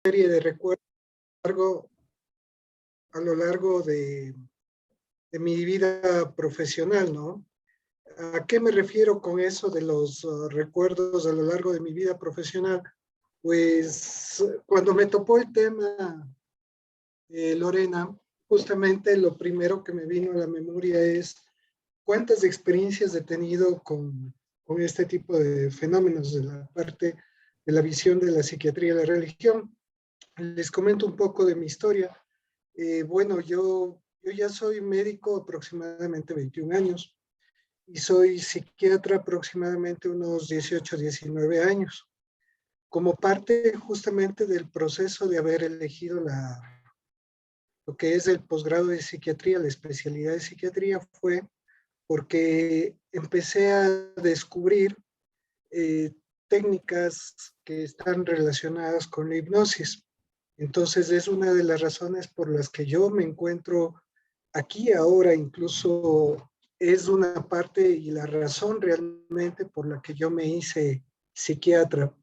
Serie de recuerdos a lo largo de mi vida profesional, ¿no? ¿A qué me refiero con eso de los recuerdos a lo largo de mi vida profesional? Pues cuando me topó el tema, Lorena, justamente lo primero que me vino a la memoria es cuántas experiencias he tenido con este tipo de fenómenos de la parte de la visión de la psiquiatría y la religión. Les comento un poco de mi historia. Bueno, yo ya soy médico aproximadamente 21 años y soy psiquiatra aproximadamente unos 18, 19 años. Como parte justamente del proceso de haber elegido lo que es el posgrado de psiquiatría, la especialidad de psiquiatría, fue porque empecé a descubrir eh, técnicas que están relacionadas con la hipnosis. Entonces es una de las razones por las que yo me encuentro aquí ahora, incluso es una parte y la razón realmente por la que yo me hice psiquiatra.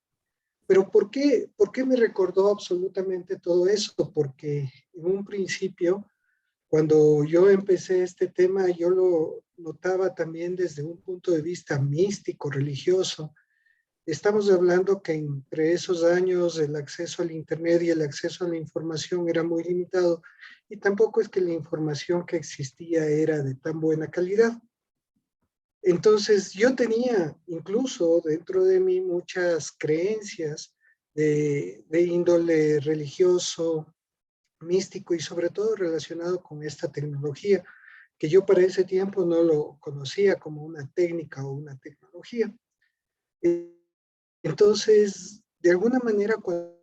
Pero por qué me recordó absolutamente todo eso? Porque en un principio, cuando yo empecé este tema, yo lo notaba también desde un punto de vista místico, religioso. Estamos hablando que entre esos años el acceso al Internet y el acceso a la información era muy limitado y tampoco es que la información que existía era de tan buena calidad. Entonces yo tenía incluso dentro de mí muchas creencias de índole religioso, místico y sobre todo relacionado con esta tecnología, que yo para ese tiempo no lo conocía como una técnica o una tecnología. Entonces, de alguna manera, cuando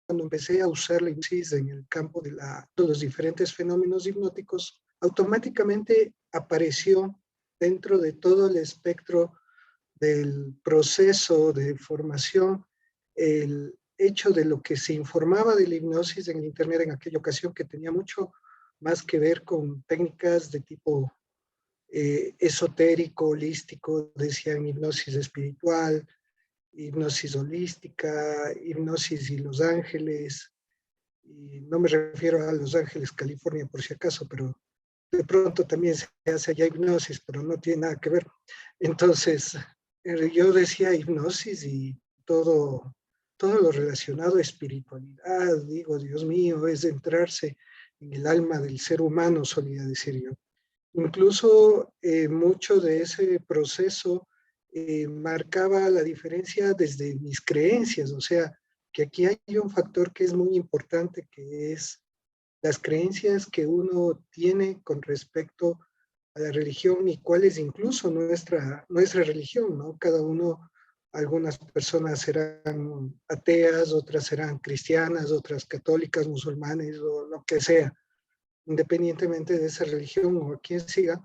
empecé a usar la hipnosis en el campo de los diferentes fenómenos hipnóticos, automáticamente apareció dentro de todo el espectro del proceso de formación el hecho de lo que se informaba de la hipnosis en el Internet en aquella ocasión, que tenía mucho más que ver con técnicas de tipo esotérico, holístico, decían hipnosis espiritual, hipnosis holística, hipnosis y Los Ángeles, y no me refiero a Los Ángeles, California, por si acaso, pero de pronto también se hace allá hipnosis, pero no tiene nada que ver. Entonces, yo decía hipnosis y todo lo relacionado a espiritualidad, digo, Dios mío, es entrarse en el alma del ser humano, solía decir yo. Incluso mucho de ese proceso marcaba la diferencia desde mis creencias, o sea, que aquí hay un factor que es muy importante, que es las creencias que uno tiene con respecto a la religión y cuál es incluso nuestra religión, ¿no? Cada uno, algunas personas serán ateas, otras serán cristianas, otras católicas, musulmanes o lo que sea, independientemente de esa religión o a quien siga,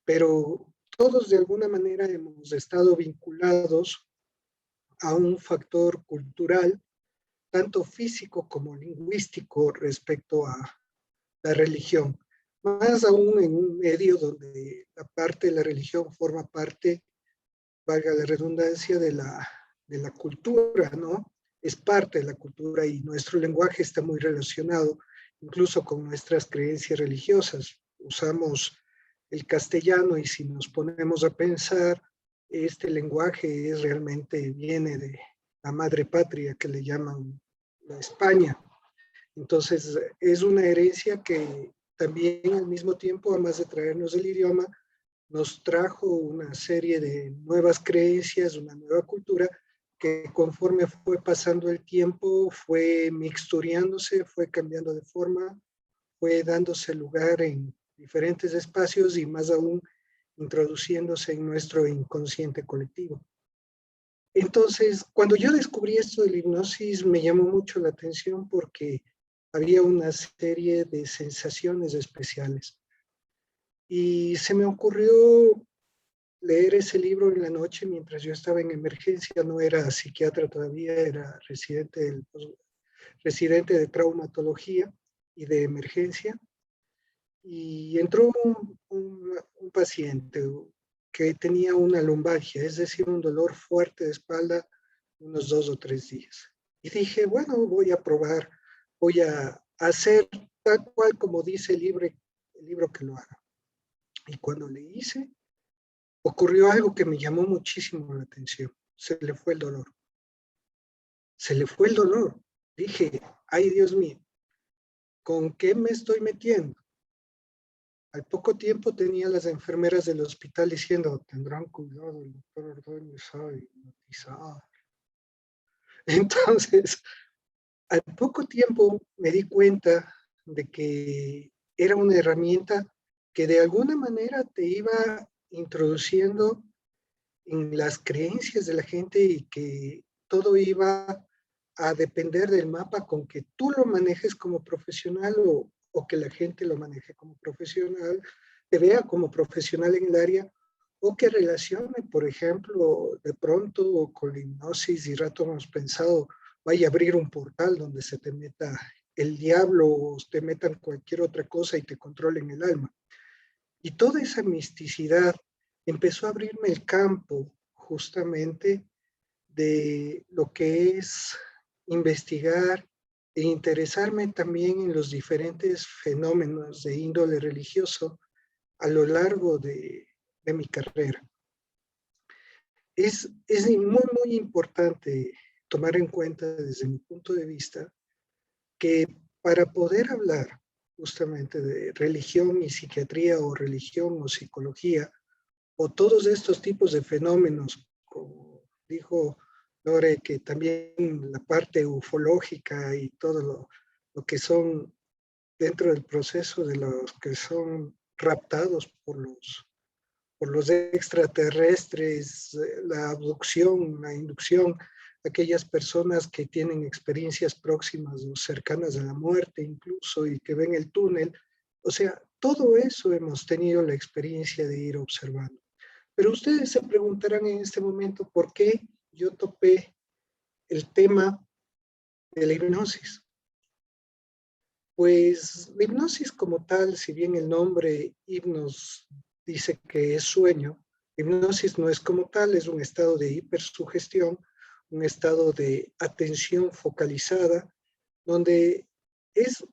pero todos de alguna manera hemos estado vinculados a un factor cultural, tanto físico como lingüístico, respecto a la religión. Más aún en un medio donde la parte de la religión forma parte, valga la redundancia, de la cultura, ¿no? Es parte de la cultura y nuestro lenguaje está muy relacionado incluso con nuestras creencias religiosas. Usamos el castellano y si nos ponemos a pensar, este lenguaje es realmente viene de la madre patria que le llaman la España. Entonces es una herencia que también al mismo tiempo, además de traernos el idioma, nos trajo una serie de nuevas creencias, una nueva cultura que conforme fue pasando el tiempo fue mixtureándose, fue cambiando de forma, fue dándose lugar en diferentes espacios y más aún introduciéndose en nuestro inconsciente colectivo. Entonces, cuando yo descubrí esto de la hipnosis, me llamó mucho la atención porque había una serie de sensaciones especiales. Y se me ocurrió leer ese libro en la noche mientras yo estaba en emergencia, no era psiquiatra todavía, era residente de traumatología y de emergencia. Y entró un paciente, que tenía una lumbalgia, es decir, un dolor fuerte de espalda unos 2 o 3 días. Y dije, bueno, voy a probar, voy a hacer tal cual como dice el libro que lo haga. Y cuando le hice, ocurrió algo que me llamó muchísimo la atención. Se le fue el dolor. Se le fue el dolor. Dije, ay Dios mío, ¿con qué me estoy metiendo? Al poco tiempo tenía las enfermeras del hospital diciendo, tendrán cuidado, el doctor Ordóñez sabe hipnotizar. Entonces, al poco tiempo me di cuenta de que era una herramienta que de alguna manera te iba introduciendo en las creencias de la gente y que todo iba a depender del mapa con que tú lo manejes como profesional o que la gente lo maneje como profesional, te vea como profesional en el área o que relacione, por ejemplo, de pronto con la hipnosis y rato hemos pensado, vaya a abrir un portal donde se te meta el diablo o te metan cualquier otra cosa y te controlen el alma. Y toda esa misticidad empezó a abrirme el campo justamente de lo que es investigar e interesarme también en los diferentes fenómenos de índole religioso a lo largo de mi carrera. Es muy importante tomar en cuenta desde mi punto de vista que para poder hablar justamente de religión y psiquiatría o religión o psicología o todos estos tipos de fenómenos, como dijo Lore, que también la parte ufológica y todo lo que son dentro del proceso de los que son raptados por los extraterrestres, la abducción, la inducción, aquellas personas que tienen experiencias próximas o cercanas a la muerte incluso y que ven el túnel. O sea, todo eso hemos tenido la experiencia de ir observando. Pero ustedes se preguntarán en este momento por qué yo topé el tema de la hipnosis. Pues la hipnosis como tal, si bien el nombre hipnos dice que es sueño, hipnosis no es como tal, es un estado de hipersugestión, un estado de atención focalizada, donde es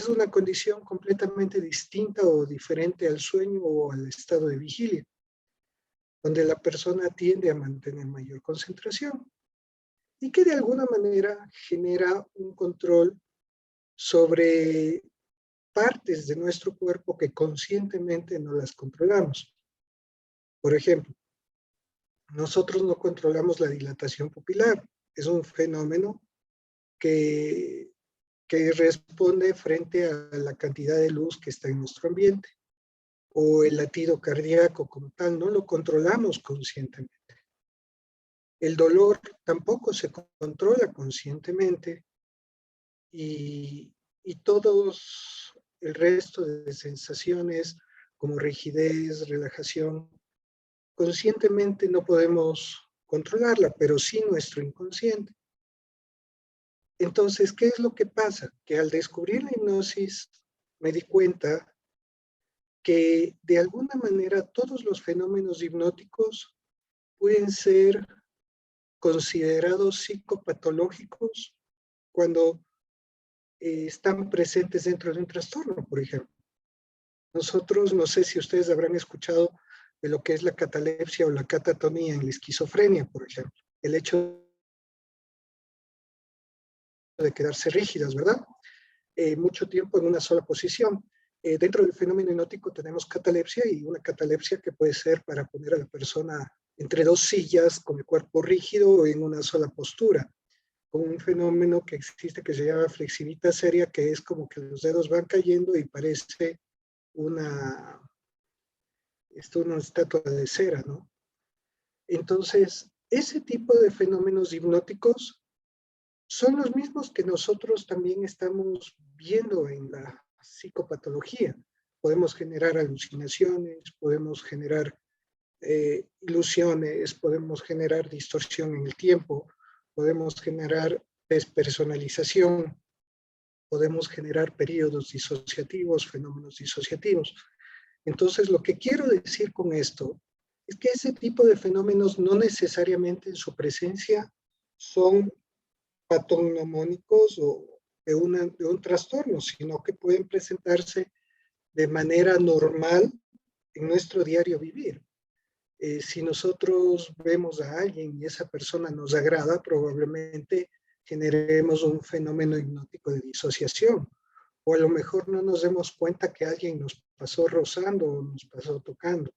una condición completamente distinta o diferente al sueño o al estado de vigilia, donde la persona tiende a mantener mayor concentración y que de alguna manera genera un control sobre partes de nuestro cuerpo que conscientemente no las controlamos. Por ejemplo, nosotros no controlamos la dilatación pupilar. Es un fenómeno que responde frente a la cantidad de luz que está en nuestro ambiente. O el latido cardíaco como tal, no lo controlamos conscientemente. El dolor tampoco se controla conscientemente y todos el resto de sensaciones como rigidez, relajación, conscientemente no podemos controlarla, pero sí nuestro inconsciente. Entonces, ¿qué es lo que pasa? Que al descubrir la hipnosis me di cuenta que de alguna manera todos los fenómenos hipnóticos pueden ser considerados psicopatológicos cuando están presentes dentro de un trastorno, por ejemplo. Nosotros, no sé si ustedes habrán escuchado de lo que es la catalepsia o la catatonía en la esquizofrenia, por ejemplo. El hecho de quedarse rígidas, ¿verdad? Mucho tiempo en una sola posición. Dentro del fenómeno hipnótico tenemos catalepsia y una catalepsia que puede ser para poner a la persona entre dos sillas con el cuerpo rígido o en una sola postura, con un fenómeno que existe que se llama flexivitaseria, que es como que los dedos van cayendo y parece una estatua de cera, ¿no? Entonces, ese tipo de fenómenos hipnóticos son los mismos que nosotros también estamos viendo en la psicopatología. Podemos generar alucinaciones, podemos generar ilusiones, podemos generar distorsión en el tiempo, podemos generar despersonalización, podemos generar periodos disociativos, fenómenos disociativos. Entonces, lo que quiero decir con esto es que ese tipo de fenómenos no necesariamente en su presencia son patognomónicos o de un trastorno, sino que pueden presentarse de manera normal en nuestro diario vivir. Si nosotros vemos a alguien y esa persona nos agrada, probablemente generemos un fenómeno hipnótico de disociación. O a lo mejor no nos demos cuenta que alguien nos pasó rozando o nos pasó tocando.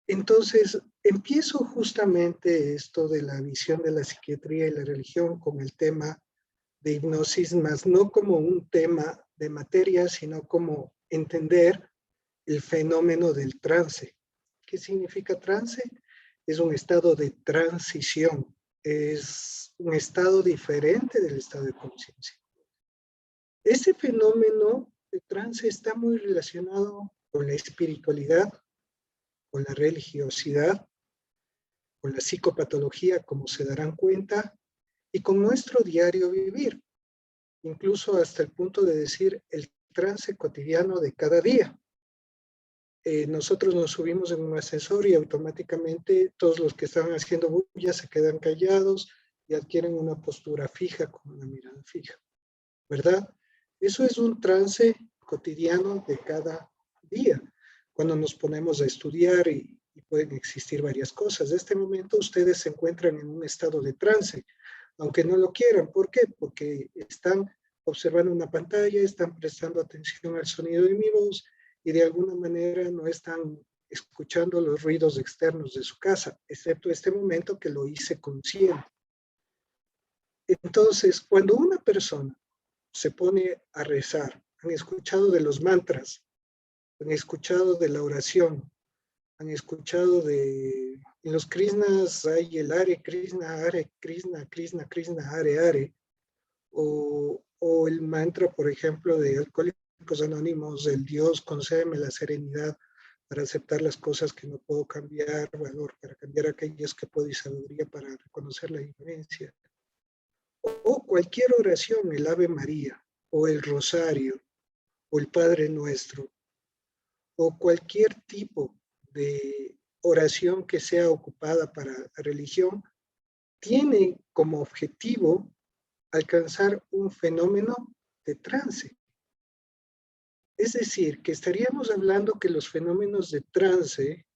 Entonces, empiezo justamente esto de la visión de la psiquiatría y la religión con el tema de hipnosis, más no como un tema de materia, sino como entender el fenómeno del trance. ¿Qué significa trance? Es un estado de transición, es un estado diferente del estado de conciencia. Ese fenómeno de trance está muy relacionado con la espiritualidad, con la religiosidad, con la psicopatología, como se darán cuenta, y con nuestro diario vivir, incluso hasta el punto de decir el trance cotidiano de cada día. Nosotros nos subimos en un ascensor y automáticamente todos los que estaban haciendo bulla se quedan callados y adquieren una postura fija, con una mirada fija, ¿verdad? Eso es un trance cotidiano de cada día, cuando nos ponemos a estudiar y pueden existir varias cosas. En este momento ustedes se encuentran en un estado de trance, aunque no lo quieran. ¿Por qué? Porque están observando una pantalla, están prestando atención al sonido de mi voz y de alguna manera no están escuchando los ruidos externos de su casa, excepto este momento que lo hice consciente. Entonces, cuando una persona se pone a rezar, han escuchado de los mantras, han escuchado de la oración, han escuchado de, en los Krishnas hay el Hare Krishna, Hare Krishna, Krishna Krishna, Hare Hare, o el mantra, por ejemplo, de Alcohólicos Anónimos, el Dios concédeme la serenidad para aceptar las cosas que no puedo cambiar, valor para cambiar aquellas que puedo y sabiduría para reconocer la diferencia. O cualquier oración, el Ave María, o el Rosario, o el Padre Nuestro, o cualquier tipo de oración que sea ocupada para la religión, tiene como objetivo alcanzar un fenómeno de trance. Es decir, que estaríamos hablando que los fenómenos de trance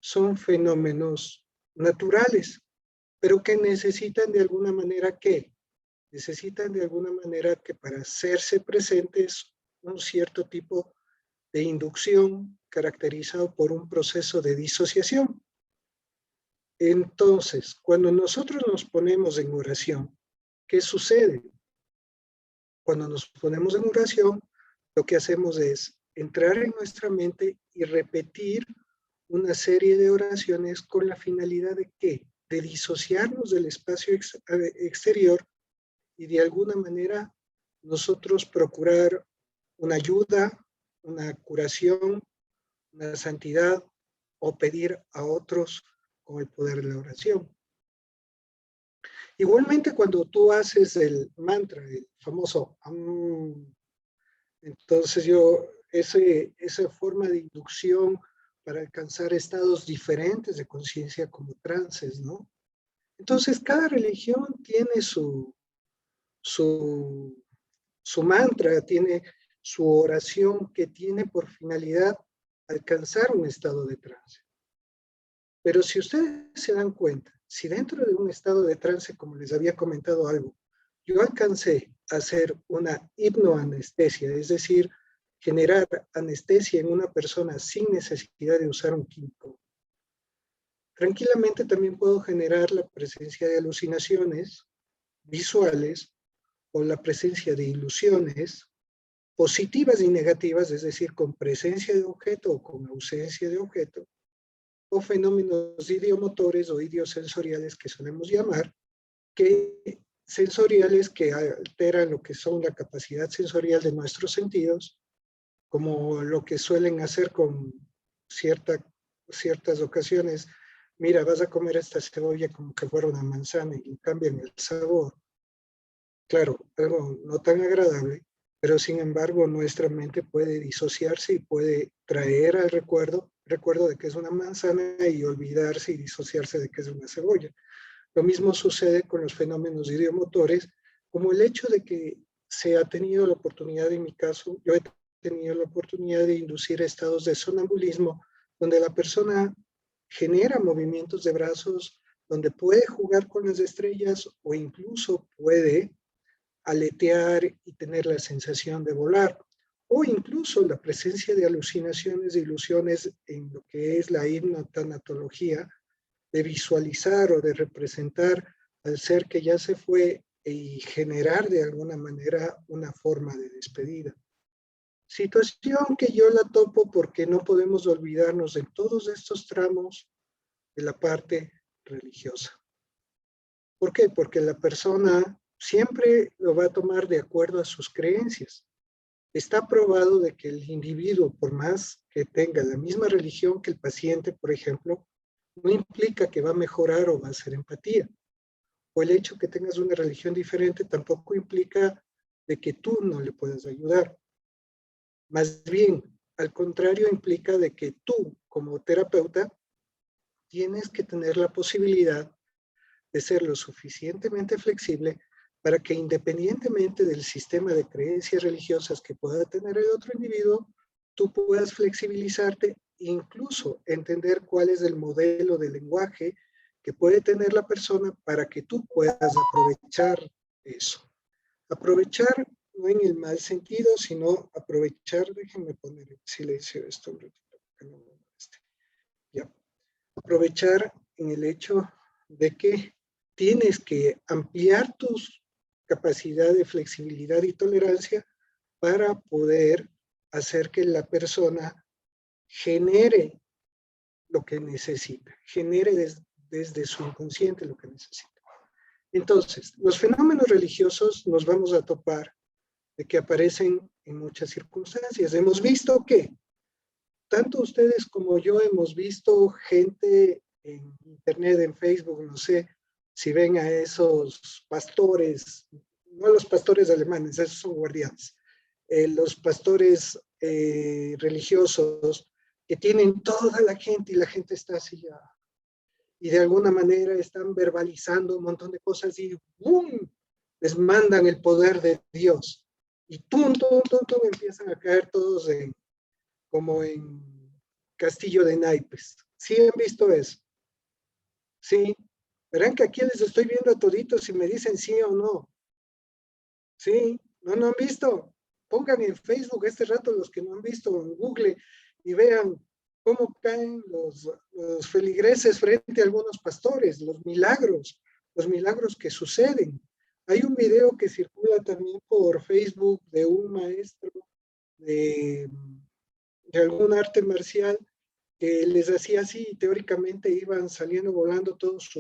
son fenómenos naturales, pero que necesitan de alguna manera ¿qué? Necesitan de alguna manera que para hacerse presentes un cierto tipo de inducción caracterizado por un proceso de disociación. Entonces, cuando nosotros nos ponemos en oración, ¿qué sucede? Cuando nos ponemos en oración, lo que hacemos es entrar en nuestra mente y repetir una serie de oraciones con la finalidad de ¿qué? De disociarnos del espacio exterior y de alguna manera nosotros procurar una ayuda, una curación, una santidad o pedir a otros con el poder de la oración. Igualmente cuando tú haces el mantra, el famoso entonces esa forma de inducción para alcanzar estados diferentes de conciencia como trances, ¿no? Entonces cada religión tiene su mantra, tiene su oración que tiene por finalidad alcanzar un estado de trance. Pero si ustedes se dan cuenta, si dentro de un estado de trance, como les había comentado algo, yo alcancé a hacer una hipnoanestesia, es decir, generar anestesia en una persona sin necesidad de usar un químico, tranquilamente también puedo generar la presencia de alucinaciones visuales o la presencia de ilusiones positivas y negativas, es decir, con presencia de objeto o con ausencia de objeto, o fenómenos ideomotores o idiosensoriales que solemos llamar, que sensoriales que alteran lo que son la capacidad sensorial de nuestros sentidos, como lo que suelen hacer con ciertas ocasiones. Mira, vas a comer esta cebolla como que fuera una manzana y cambian el sabor. Claro, algo no tan agradable, pero sin embargo nuestra mente puede disociarse y puede traer al recuerdo recuerdo de que es una manzana y olvidarse y disociarse de que es una cebolla. Lo mismo sucede con los fenómenos ideomotores, como el hecho de que se ha tenido la oportunidad, en mi caso, yo he tenido la oportunidad de inducir estados de sonambulismo, donde la persona genera movimientos de brazos, donde puede jugar con las estrellas o incluso puede aletear y tener la sensación de volar, o incluso la presencia de alucinaciones e ilusiones en lo que es la hipnotanatología, de visualizar o de representar al ser que ya se fue y generar de alguna manera una forma de despedida. Situación que yo la topo porque no podemos olvidarnos de todos estos tramos de la parte religiosa. ¿Por qué? Porque la persona siempre lo va a tomar de acuerdo a sus creencias. Está probado de que el individuo, por más que tenga la misma religión que el paciente, por ejemplo, no implica que va a mejorar o va a hacer empatía. O el hecho que tengas una religión diferente tampoco implica de que tú no le puedas ayudar. Más bien, al contrario, implica de que tú, como terapeuta, tienes que tener la posibilidad de ser lo suficientemente flexible para que independientemente del sistema de creencias religiosas que pueda tener el otro individuo, tú puedas flexibilizarte e incluso entender cuál es el modelo de lenguaje que puede tener la persona para que tú puedas aprovechar eso. Aprovechar no en el mal sentido, sino aprovechar, déjenme poner en silencio esto un ratito, que no me moleste. Ya. Aprovechar en el hecho de que tienes que ampliar tus capacidad de flexibilidad y tolerancia para poder hacer que la persona genere lo que necesita, genere desde su inconsciente lo que necesita. Entonces, los fenómenos religiosos nos vamos a topar de que aparecen en muchas circunstancias. Hemos visto que tanto ustedes como yo hemos visto gente en internet, en Facebook, no sé, si ven a esos pastores, no los pastores alemanes, esos son guardianes, los pastores religiosos que tienen toda la gente y la gente está así ya, y de alguna manera están verbalizando un montón de cosas y ¡bum! Les mandan el poder de Dios. Y tum, tum, tum, tum, empiezan a caer todos como en castillo de naipes. ¿Sí han visto eso? Sí. Verán que aquí les estoy viendo a toditos y me dicen sí o no. Sí, no han visto. Pongan en Facebook este rato los que no han visto, en Google, y vean cómo caen los feligreses frente a algunos pastores, los milagros que suceden. Hay un video que circula también por Facebook de un maestro de algún arte marcial que les hacía así, y teóricamente iban saliendo volando todos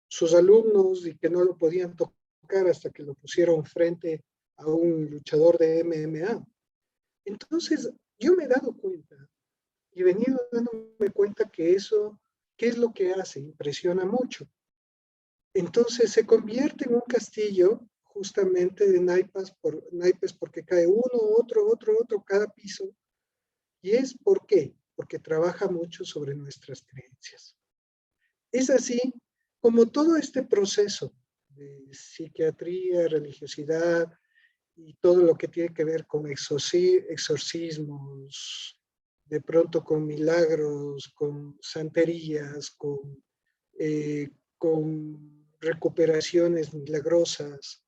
sus alumnos y que no lo podían tocar hasta que lo pusieron frente a un luchador de MMA. Entonces, yo me he dado cuenta y he venido dándome cuenta que eso, ¿qué es lo que hace? Impresiona mucho. Entonces se convierte en un castillo justamente de naipes porque cae uno, otro, cada piso. ¿Y es por qué? Porque trabaja mucho sobre nuestras creencias. Es así como todo este proceso de psiquiatría, religiosidad y todo lo que tiene que ver con exorcismos, de pronto con milagros, con santerías, con recuperaciones milagrosas,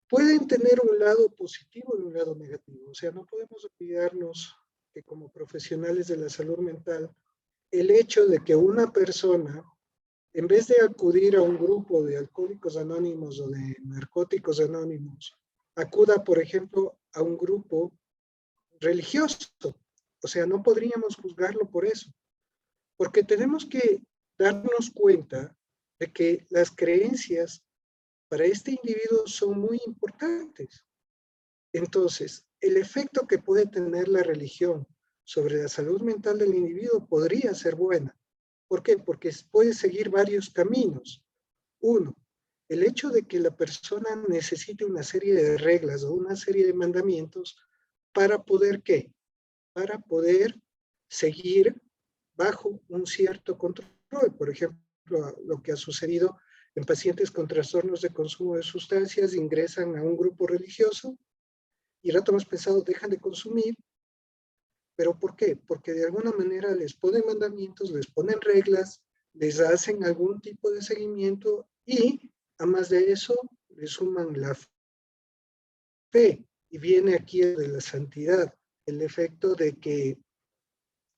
pueden tener un lado positivo y un lado negativo. O sea, no podemos olvidarnos que como profesionales de la salud mental, el hecho de que una persona, en vez de acudir a un grupo de alcohólicos anónimos o de narcóticos anónimos, acuda, por ejemplo, a un grupo religioso. O sea, no podríamos juzgarlo por eso, porque tenemos que darnos cuenta de que las creencias para este individuo son muy importantes. Entonces, el efecto que puede tener la religión sobre la salud mental del individuo podría ser buena. ¿Por qué? Porque puede seguir varios caminos. Uno, el hecho de que la persona necesite una serie de reglas o una serie de mandamientos para poder, ¿qué? Para poder seguir bajo un cierto control. Por ejemplo, lo que ha sucedido en pacientes con trastornos de consumo de sustancias, ingresan a un grupo religioso y rato más pensado dejan de consumir. ¿Pero por qué? Porque de alguna manera les ponen mandamientos, les ponen reglas, les hacen algún tipo de seguimiento y, a más de eso, le suman la fe. Y viene aquí de la santidad, el efecto de que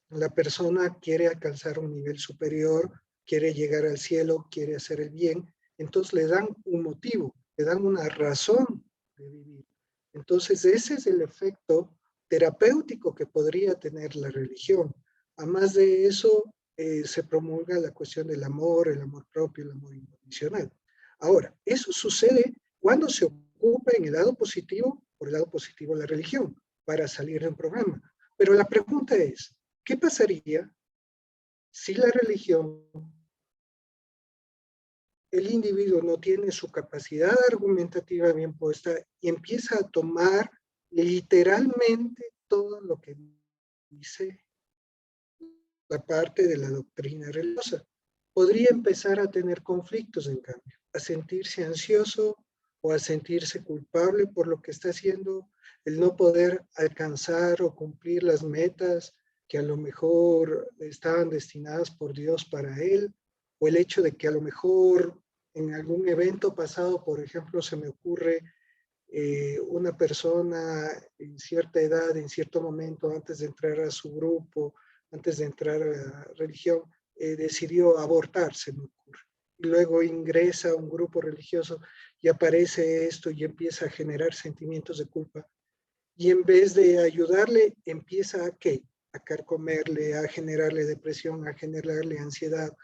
la persona quiere alcanzar un nivel superior, quiere llegar al cielo, quiere hacer el bien, entonces le dan un motivo, le dan una razón de vivir. Entonces ese es el efecto terapéutico que podría tener la religión. Además de eso, se promulga la cuestión del amor, el amor propio, el amor incondicional. Ahora, eso sucede cuando se ocupa en el lado positivo, por el lado positivo de la religión, para salir de un programa. Pero la pregunta es, ¿qué pasaría si la religión, el individuo no tiene su capacidad argumentativa bien puesta y empieza a tomar literalmente todo lo que dice la parte de la doctrina religiosa? Podría empezar a tener conflictos, en cambio, a sentirse ansioso o a sentirse culpable por lo que está haciendo, el no poder alcanzar o cumplir las metas que a lo mejor estaban destinadas por Dios para él, o el hecho de que a lo mejor en algún evento pasado, por ejemplo, se me ocurre una persona en cierta edad, en cierto momento, antes de entrar a su grupo, antes de entrar a la religión, decidió abortar, se me ocurre. Y luego ingresa a un grupo religioso y aparece esto y empieza a generar sentimientos de culpa. Y en vez de ayudarle, empieza a ¿qué? A carcomerle, a generarle depresión, a generarle ansiedad,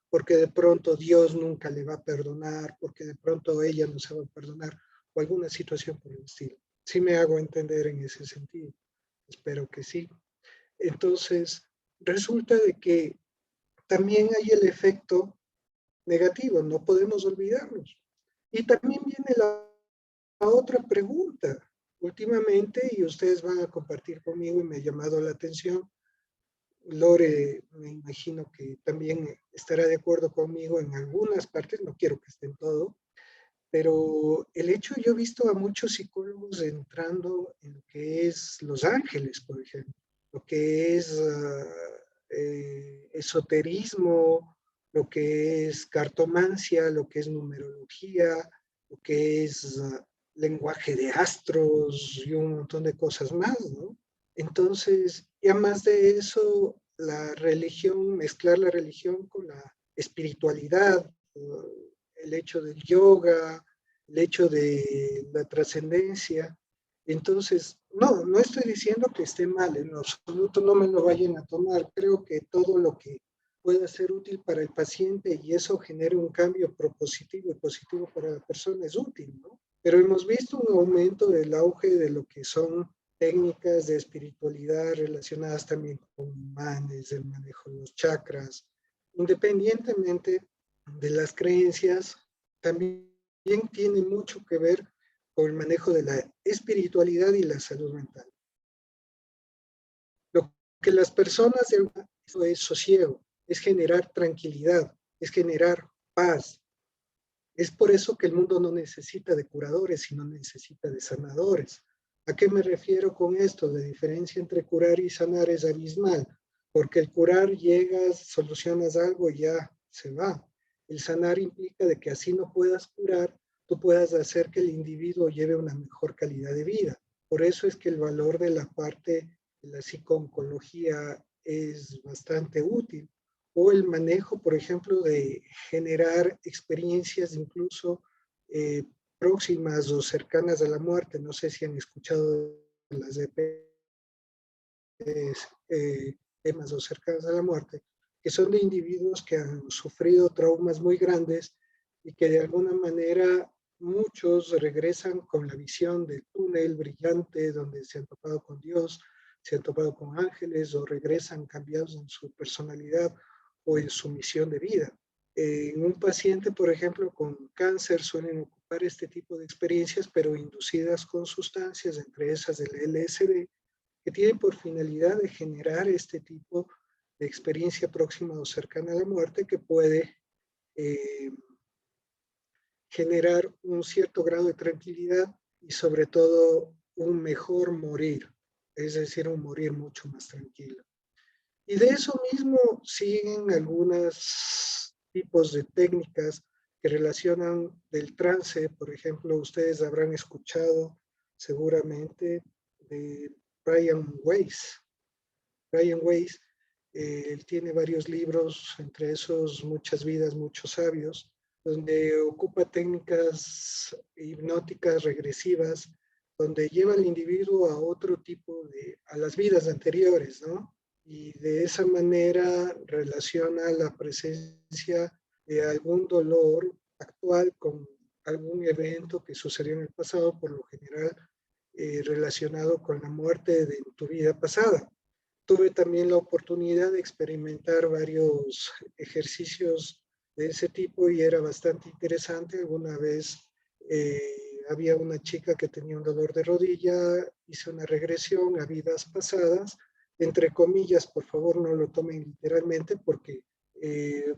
porque de pronto Dios nunca le va a perdonar, porque de pronto ella no se va a perdonar, o alguna situación por el estilo. Sí me hago entender en ese sentido. Espero que sí. Entonces, resulta de que también hay el efecto negativo, no podemos olvidarnos. Y también viene la otra pregunta. Últimamente, y ustedes van a compartir conmigo y me ha llamado la atención, Lore, me imagino que también estará de acuerdo conmigo en algunas partes, no quiero que esté en todo, pero el hecho, yo he visto a muchos psicólogos entrando en lo que es Los Ángeles, por ejemplo, lo que es esoterismo, lo que es cartomancia, lo que es numerología, lo que es lenguaje de astros y un montón de cosas más, ¿no? Entonces, y además de eso, la religión, mezclar la religión con la espiritualidad, el hecho del yoga, el hecho de la trascendencia. Entonces, no estoy diciendo que esté mal, en lo absoluto no me lo vayan a tomar. Creo que todo lo que pueda ser útil para el paciente y eso genere un cambio propositivo y positivo para la persona es útil, ¿no? Pero hemos visto un aumento del auge de lo que son técnicas de espiritualidad relacionadas también con manes, el manejo de los chakras, independientemente de las creencias, también tiene mucho que ver con el manejo de la espiritualidad y la salud mental. Lo que las personas de eso es sosiego, es generar tranquilidad, es generar paz. Es por eso que el mundo no necesita de curadores, sino necesita de sanadores. ¿A qué me refiero con esto? La diferencia entre curar y sanar es abismal, porque el curar llegas, solucionas algo y ya se va. El sanar implica de que así no puedas curar, tú puedas hacer que el individuo lleve una mejor calidad de vida. Por eso es que el valor de la parte de la psicooncología es bastante útil. O el manejo, por ejemplo, de generar experiencias incluso eh, próximas o cercanas a la muerte. No sé si han escuchado las temas o cercanas a la muerte, que son de individuos que han sufrido traumas muy grandes y que de alguna manera muchos regresan con la visión del túnel brillante donde se han topado con Dios, se han topado con ángeles o regresan cambiados en su personalidad o en su misión de vida. En un paciente, por ejemplo, con cáncer suelen ocupar este tipo de experiencias, pero inducidas con sustancias, entre esas el LSD, que tienen por finalidad de generar este tipo de experiencia próxima o cercana a la muerte que puede generar un cierto grado de tranquilidad y sobre todo un mejor morir, es decir, un morir mucho más tranquilo. Y de eso mismo siguen algunos tipos de técnicas que relacionan del trance. Por ejemplo, ustedes habrán escuchado seguramente de Brian Weiss. Brian Weiss, él tiene varios libros, entre esos Muchas vidas, muchos sabios, donde ocupa técnicas hipnóticas regresivas, donde lleva al individuo a otro tipo a las vidas anteriores, ¿no? Y de esa manera relaciona la presencia de algún dolor actual con algún evento que sucedió en el pasado, por lo general relacionado con la muerte de tu vida pasada. Tuve también la oportunidad de experimentar varios ejercicios de ese tipo y era bastante interesante. Alguna vez había una chica que tenía un dolor de rodilla, hice una regresión a vidas pasadas, entre comillas, por favor no lo tomen literalmente porque,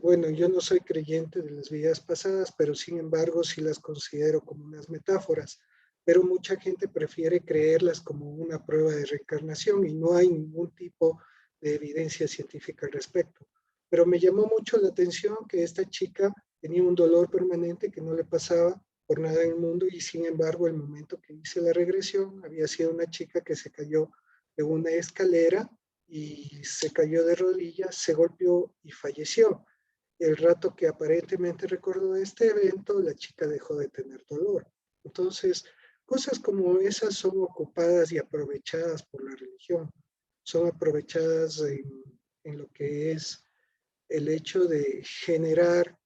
bueno, yo no soy creyente de las vidas pasadas, pero sin embargo sí las considero como unas metáforas, pero mucha gente prefiere creerlas como una prueba de reencarnación y no hay ningún tipo de evidencia científica al respecto. Pero me llamó mucho la atención que esta chica tenía un dolor permanente que no le pasaba por nada en el mundo y sin embargo el momento que hice la regresión había sido una chica que se cayó de una escalera y se cayó de rodillas, se golpeó y falleció. El rato que aparentemente recordó este evento, la chica dejó de tener dolor. Entonces, cosas como esas son ocupadas y aprovechadas por la religión, son aprovechadas en lo que es el hecho de generar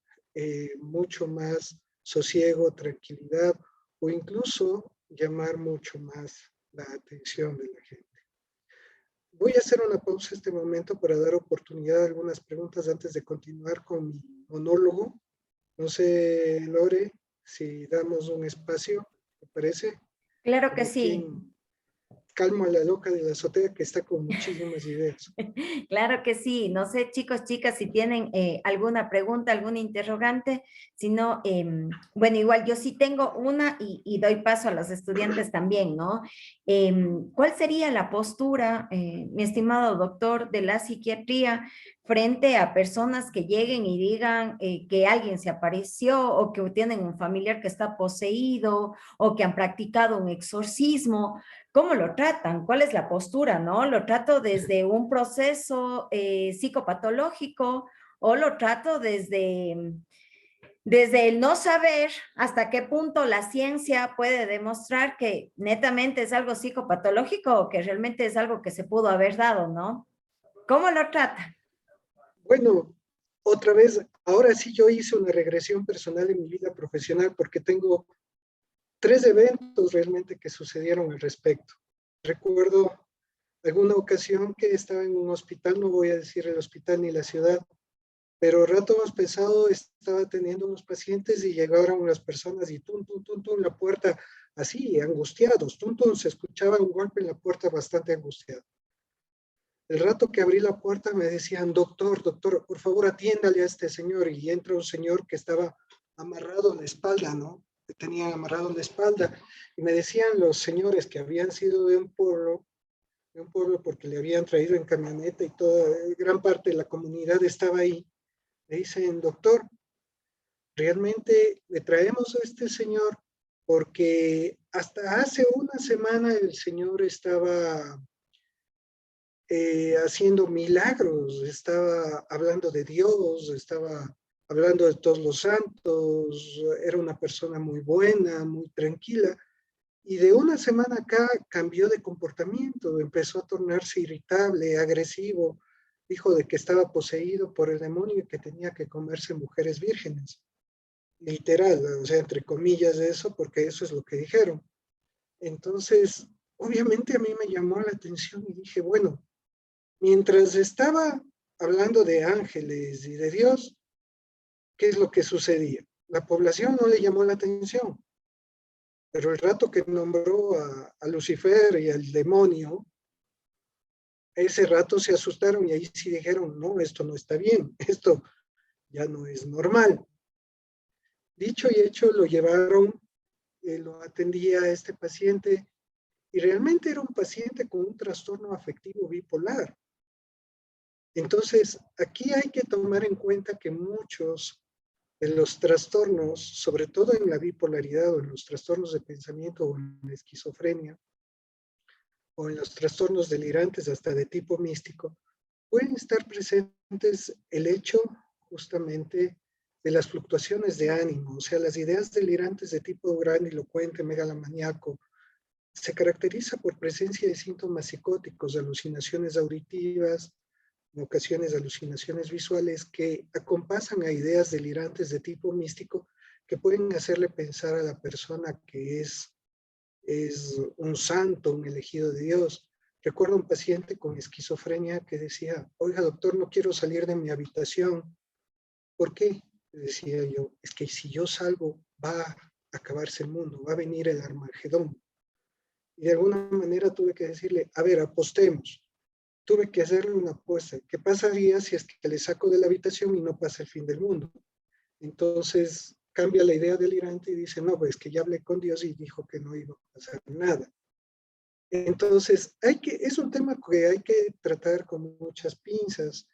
mucho más sosiego, tranquilidad o incluso llamar mucho más la atención de la gente. Voy a hacer una pausa en este momento para dar oportunidad a algunas preguntas antes de continuar con mi monólogo. No sé, Lore, si damos un espacio, ¿te parece? Claro que Como sí. quien calma a la loca de la azotea que está con muchísimas ideas. Claro que sí. No sé, chicos, chicas, si tienen alguna pregunta, algún interrogante. Si no, bueno, igual yo sí tengo una y doy paso a los estudiantes también, ¿no? ¿Cuál sería la postura, mi estimado doctor, de la psiquiatría frente a personas que lleguen y digan que alguien se apareció o que tienen un familiar que está poseído o que han practicado un exorcismo? ¿Cómo lo tratan? ¿Cuál es la postura, no? ¿Lo trato desde un proceso psicopatológico o lo trato desde el no saber hasta qué punto la ciencia puede demostrar que netamente es algo psicopatológico o que realmente es algo que se pudo haber dado, ¿no? ¿Cómo lo tratan? Bueno, otra vez, ahora sí yo hice una regresión personal en mi vida profesional porque tengo 3 eventos realmente que sucedieron al respecto. Recuerdo alguna ocasión que estaba en un hospital, no voy a decir el hospital ni la ciudad, pero rato más pesado estaba atendiendo unos pacientes y llegaron unas personas y tum, tum, tum, tum, la puerta, así, angustiados, tum, tum, se escuchaba un golpe en la puerta bastante angustiado. El rato que abrí la puerta me decían, doctor, doctor, por favor atiéndale a este señor. Y entra un señor que estaba amarrado en la espalda, ¿no? Que tenían amarrado en la espalda. Y me decían los señores que habían sido de un pueblo porque le habían traído en camioneta y toda, gran parte de la comunidad estaba ahí. Me dicen, doctor, realmente le traemos a este señor porque hasta hace una semana el señor estaba haciendo milagros, estaba hablando de Dios, estaba hablando de todos los santos, era una persona muy buena, muy tranquila, y de una semana acá cambió de comportamiento, empezó a tornarse irritable, agresivo, dijo de que estaba poseído por el demonio y que tenía que comerse mujeres vírgenes, literal, o sea, entre comillas de eso, porque eso es lo que dijeron. Entonces, obviamente a mí me llamó la atención y dije, bueno, mientras estaba hablando de ángeles y de Dios, ¿qué es lo que sucedía? La población no le llamó la atención, pero el rato que nombró a Lucifer y al demonio, ese rato se asustaron y ahí sí dijeron, no, esto no está bien, esto ya no es normal. Dicho y hecho, lo llevaron, lo atendía a este paciente y realmente era un paciente con un trastorno afectivo bipolar. Entonces, aquí hay que tomar en cuenta que muchos de los trastornos, sobre todo en la bipolaridad o en los trastornos de pensamiento o en la esquizofrenia o en los trastornos delirantes hasta de tipo místico, pueden estar presentes el hecho justamente de las fluctuaciones de ánimo, o sea, las ideas delirantes de tipo grandilocuente, megalomaniaco, se caracteriza por presencia de síntomas psicóticos, alucinaciones auditivas, en ocasiones alucinaciones visuales que acompasan a ideas delirantes de tipo místico que pueden hacerle pensar a la persona que es un santo, un elegido de Dios. Recuerdo un paciente con esquizofrenia que decía, oiga doctor, no quiero salir de mi habitación. ¿Por qué? Decía yo, es que si yo salgo va a acabarse el mundo, va a venir el Armagedón. Y de alguna manera tuve que decirle, a ver, apostemos. Tuve que hacerle una apuesta. ¿Qué pasaría si es que le saco de la habitación y no pasa el fin del mundo? Entonces cambia la idea delirante y dice, no, pues que ya hablé con Dios y dijo que no iba a pasar nada. Entonces, es un tema que hay que tratar con muchas pinzas.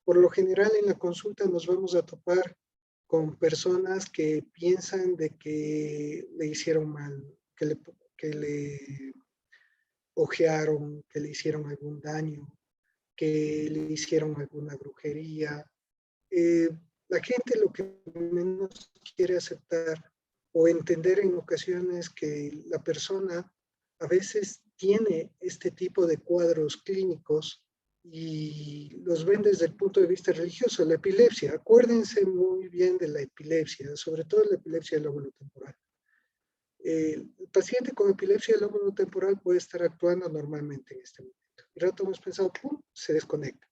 Por lo general en la consulta nos vamos a topar con personas que piensan de que le hicieron mal, que le ojearon, que le hicieron algún daño, que le hicieron alguna brujería. Eh, la gente lo que menos quiere aceptar o entender en ocasiones que la persona a veces tiene este tipo de cuadros clínicos y los ven desde el punto de vista religioso. La epilepsia, acuérdense muy bien de la epilepsia, sobre todo la epilepsia del lóbulo temporal. El paciente con epilepsia del lóbulo temporal puede estar actuando normalmente en este momento. Y rato hemos pensado, ¡pum!, se desconecta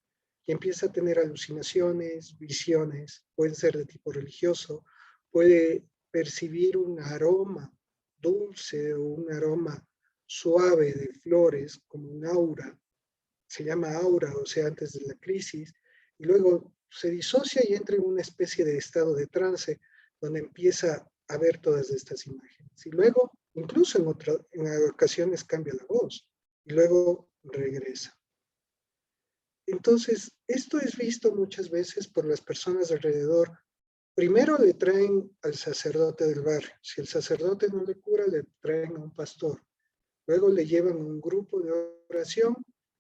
y empieza a tener alucinaciones, visiones, pueden ser de tipo religioso, puede percibir un aroma dulce o un aroma suave de flores, como un aura, se llama aura, o sea, antes de la crisis, y luego se disocia y entra en una especie de estado de trance, donde empieza a ver todas estas imágenes. Y luego, incluso en ocasiones cambia la voz, y luego regresa. Entonces, esto es visto muchas veces por las personas alrededor. Primero le traen al sacerdote del barrio. Si el sacerdote no le cura, le traen a un pastor. Luego le llevan a un grupo de oración,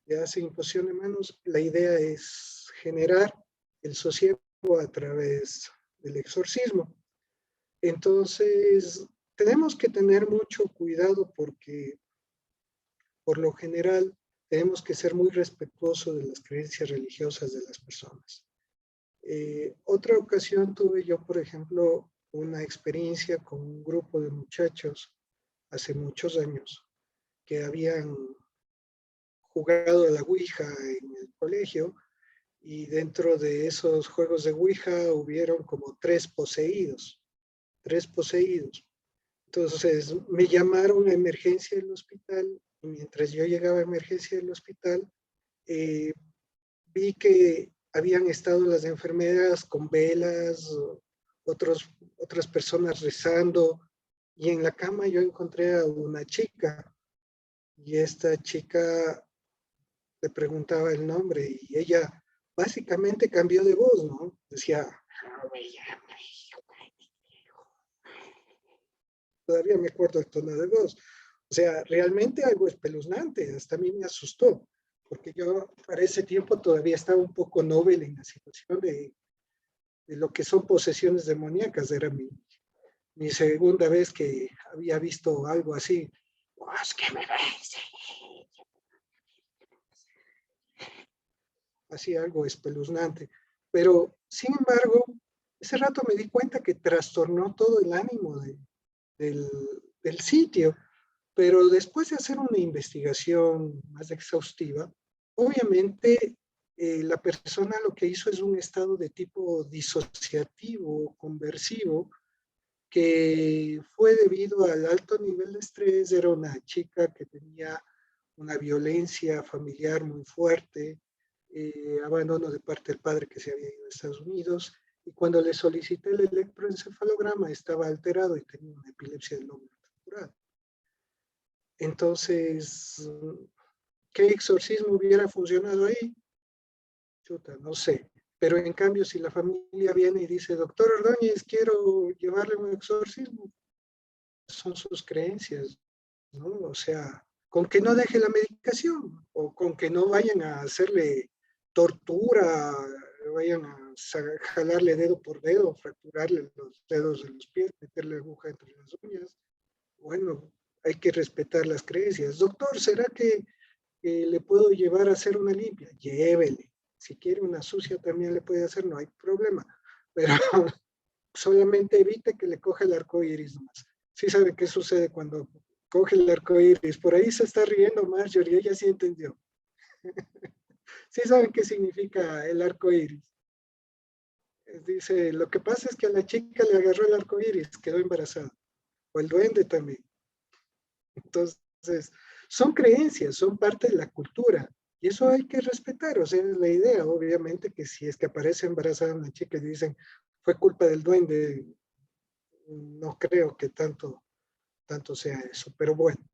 le hacen imposición de manos. La idea es generar el sosiego a través del exorcismo. Entonces, tenemos que tener mucho cuidado porque, por lo general, tenemos que ser muy respetuosos de las creencias religiosas de las personas. Otra ocasión tuve yo, por ejemplo, una experiencia con un grupo de muchachos hace muchos años que habían jugado a la Ouija en el colegio y dentro de esos juegos de Ouija hubieron como tres poseídos. Entonces me llamaron a emergencia del hospital y mientras yo llegaba a emergencia del hospital, eh, vi que habían estado las enfermeras con velas, otras personas rezando, y en la cama yo encontré a una chica, y esta chica le preguntaba el nombre, y ella básicamente cambió de voz, ¿no? Decía, todavía me acuerdo el tono de voz. O sea, realmente algo espeluznante, hasta a mí me asustó, porque yo para ese tiempo todavía estaba un poco novel en la situación de lo que son posesiones demoníacas. Era mi segunda vez que había visto algo así. Oh, es que me ves. Así algo espeluznante. Pero, sin embargo, ese rato me di cuenta que trastornó todo el ánimo del, del sitio. Pero después de hacer una investigación más exhaustiva, obviamente la persona lo que hizo es un estado de tipo disociativo, conversivo, que fue debido al alto nivel de estrés. Era una chica que tenía una violencia familiar muy fuerte, abandono de parte del padre que se había ido a Estados Unidos, y cuando le solicité el electroencefalograma estaba alterado y tenía una epilepsia del lóbulo temporal. Entonces, ¿qué exorcismo hubiera funcionado ahí? Chuta, no sé. Pero en cambio, si la familia viene y dice, doctor Ordóñez, quiero llevarle un exorcismo, son sus creencias, ¿no? O sea, con que no deje la medicación o con que no vayan a hacerle tortura, vayan a jalarle dedo por dedo, fracturarle los dedos de los pies, meterle aguja entre las uñas. Bueno, hay que respetar las creencias. Doctor, ¿será que le puedo llevar a hacer una limpia? Llévele. Si quiere una sucia también le puede hacer, no hay problema. Pero solamente evite que le coja el arco iris nomás. Sí sabe qué sucede cuando coge el arco iris. Por ahí se está riendo Marjorie, ella sí entendió. Sí saben qué significa el arco iris. Dice, lo que pasa es que a la chica le agarró el arco iris, quedó embarazada. O el duende también. Entonces, son creencias, son parte de la cultura. Y eso hay que respetar, o sea, es la idea, obviamente, que si es que aparece embarazada una chica y dicen, fue culpa del duende, no creo que tanto sea eso, pero bueno.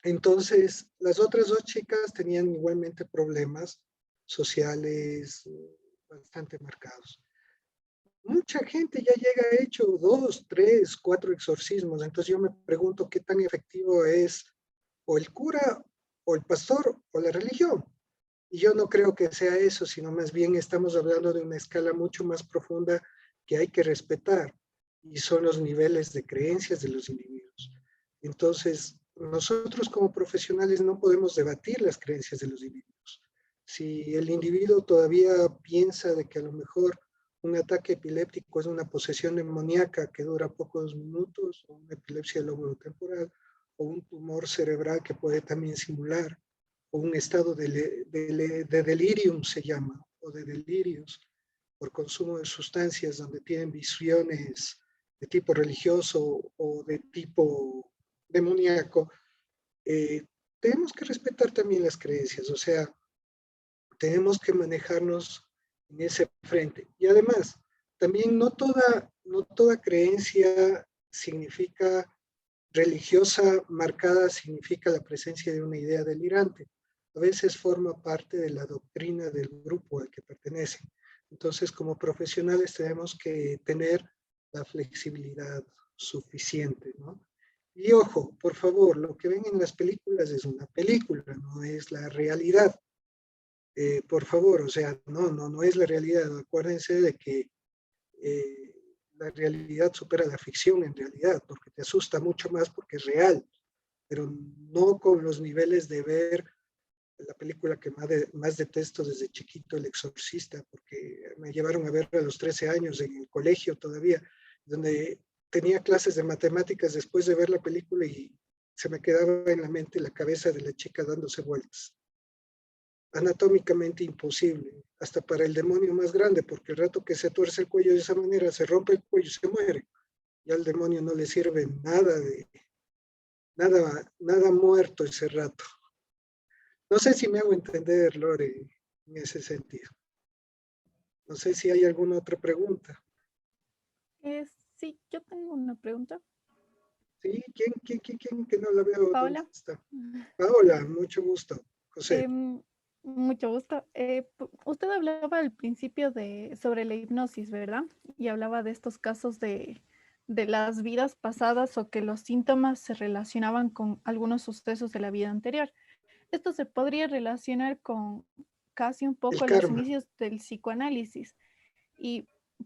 Entonces, las otras dos chicas tenían igualmente problemas sociales bastante marcados. Mucha gente ya llega hecho 2, 3, 4 exorcismos, entonces yo me pregunto qué tan efectivo es o el cura, o el pastor, o la religión. Y yo no creo que sea eso, sino más bien estamos hablando de una escala mucho más profunda que hay que respetar, y son los niveles de creencias de los individuos. Entonces, nosotros como profesionales no podemos debatir las creencias de los individuos. Si el individuo todavía piensa de que a lo mejor un ataque epiléptico es una posesión demoníaca que dura pocos minutos, o una epilepsia del lóbulo temporal, o un tumor cerebral que puede también simular, o un estado de delirium se llama, o de delirios, por consumo de sustancias donde tienen visiones de tipo religioso o de tipo demoníaco, tenemos que respetar también las creencias, o sea, tenemos que manejarnos en ese frente. Y además, también no toda creencia significa religiosa marcada, significa la presencia de una idea delirante. A veces forma parte de la doctrina del grupo al que pertenecen. Entonces, como profesionales tenemos que tener la flexibilidad suficiente, ¿no? Y ojo, por favor, lo que ven en las películas es una película, no es la realidad. Por favor, o sea, no es la realidad. Acuérdense de que la realidad supera la ficción en realidad, porque te asusta mucho más porque es real, pero no con los niveles de ver la película que más detesto desde chiquito, El Exorcista, porque me llevaron a ver a los 13 años en el colegio todavía, donde tenía clases de matemáticas después de ver la película y se me quedaba en la mente la cabeza de la chica dándose vueltas. Anatómicamente imposible, hasta para el demonio más grande, porque el rato que se tuerce el cuello de esa manera, se rompe el cuello y se muere. Y al demonio no le sirve nada muerto ese rato. No sé si me hago entender, Lore, en ese sentido. No sé si hay alguna otra pregunta. Sí, yo tengo una pregunta. Sí, ¿quién que no la veo? ¿Dónde Paola. está? Paola, mucho gusto. José. Mucho gusto. Usted hablaba al principio sobre la hipnosis, ¿verdad? Y hablaba de estos casos de las vidas pasadas o que los síntomas se relacionaban con algunos sucesos de la vida anterior. Esto se podría relacionar con casi un El poco los karma. inicios del psicoanálisis.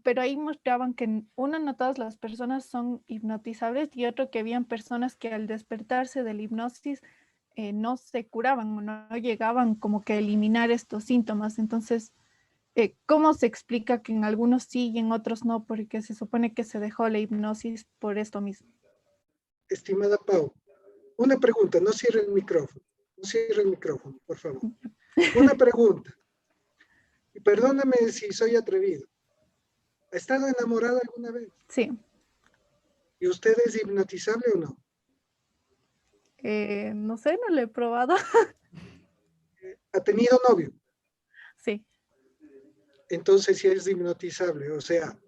Pero ahí mostraban que uno, no todas las personas son hipnotizables y otro que habían personas que al despertarse de la hipnosis no se curaban o no llegaban como que a eliminar estos síntomas. Entonces, ¿cómo se explica que en algunos sí y en otros no? Porque se supone que se dejó la hipnosis por esto mismo. Estimada Pau, una pregunta, no cierre el micrófono. No cierre el micrófono, por favor. Una pregunta. Y perdóname si soy atrevido. ¿Ha estado enamorada alguna vez? Sí. ¿Y usted es hipnotizable o no? No sé, no lo he probado. ¿Ha tenido novio? Sí. Entonces sí es hipnotizable, o sea,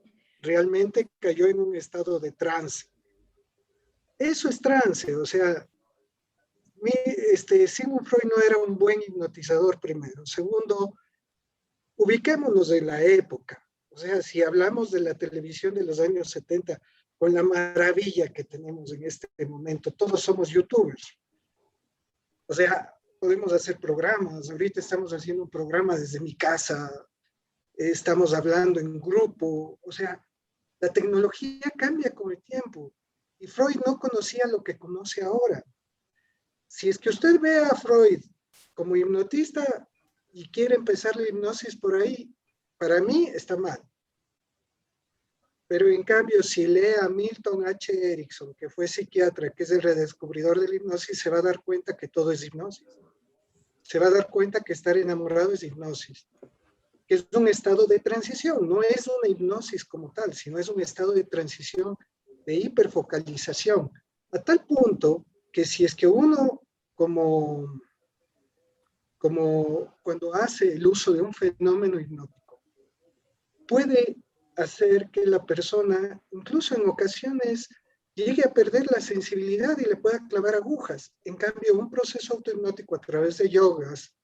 realmente cayó en un estado de trance. Eso es trance, o sea, Sigmund Freud no era un buen hipnotizador primero. Segundo, ubiquémonos en la época. O sea, si hablamos de la televisión de los años 70, con la maravilla que tenemos en este momento, todos somos youtubers. O sea, podemos hacer programas. Ahorita estamos haciendo un programa desde mi casa, estamos hablando en grupo. O sea, la tecnología cambia con el tiempo. Y Freud no conocía lo que conoce ahora. Si es que usted ve a Freud como hipnotista y quiere empezar la hipnosis por ahí, para mí está mal. Pero en cambio, si lee a Milton H. Erickson, que fue psiquiatra, que es el redescubridor de la hipnosis, se va a dar cuenta que todo es hipnosis. Se va a dar cuenta que estar enamorado es hipnosis, que es un estado de transición, no es una hipnosis como tal, sino es un estado de transición, de hiperfocalización, a tal punto que si es que uno, como cuando hace el uso de un fenómeno hipnótico, puede hacer que la persona, incluso en ocasiones, llegue a perder la sensibilidad y le pueda clavar agujas. En cambio, un proceso autohipnótico a través de yogas,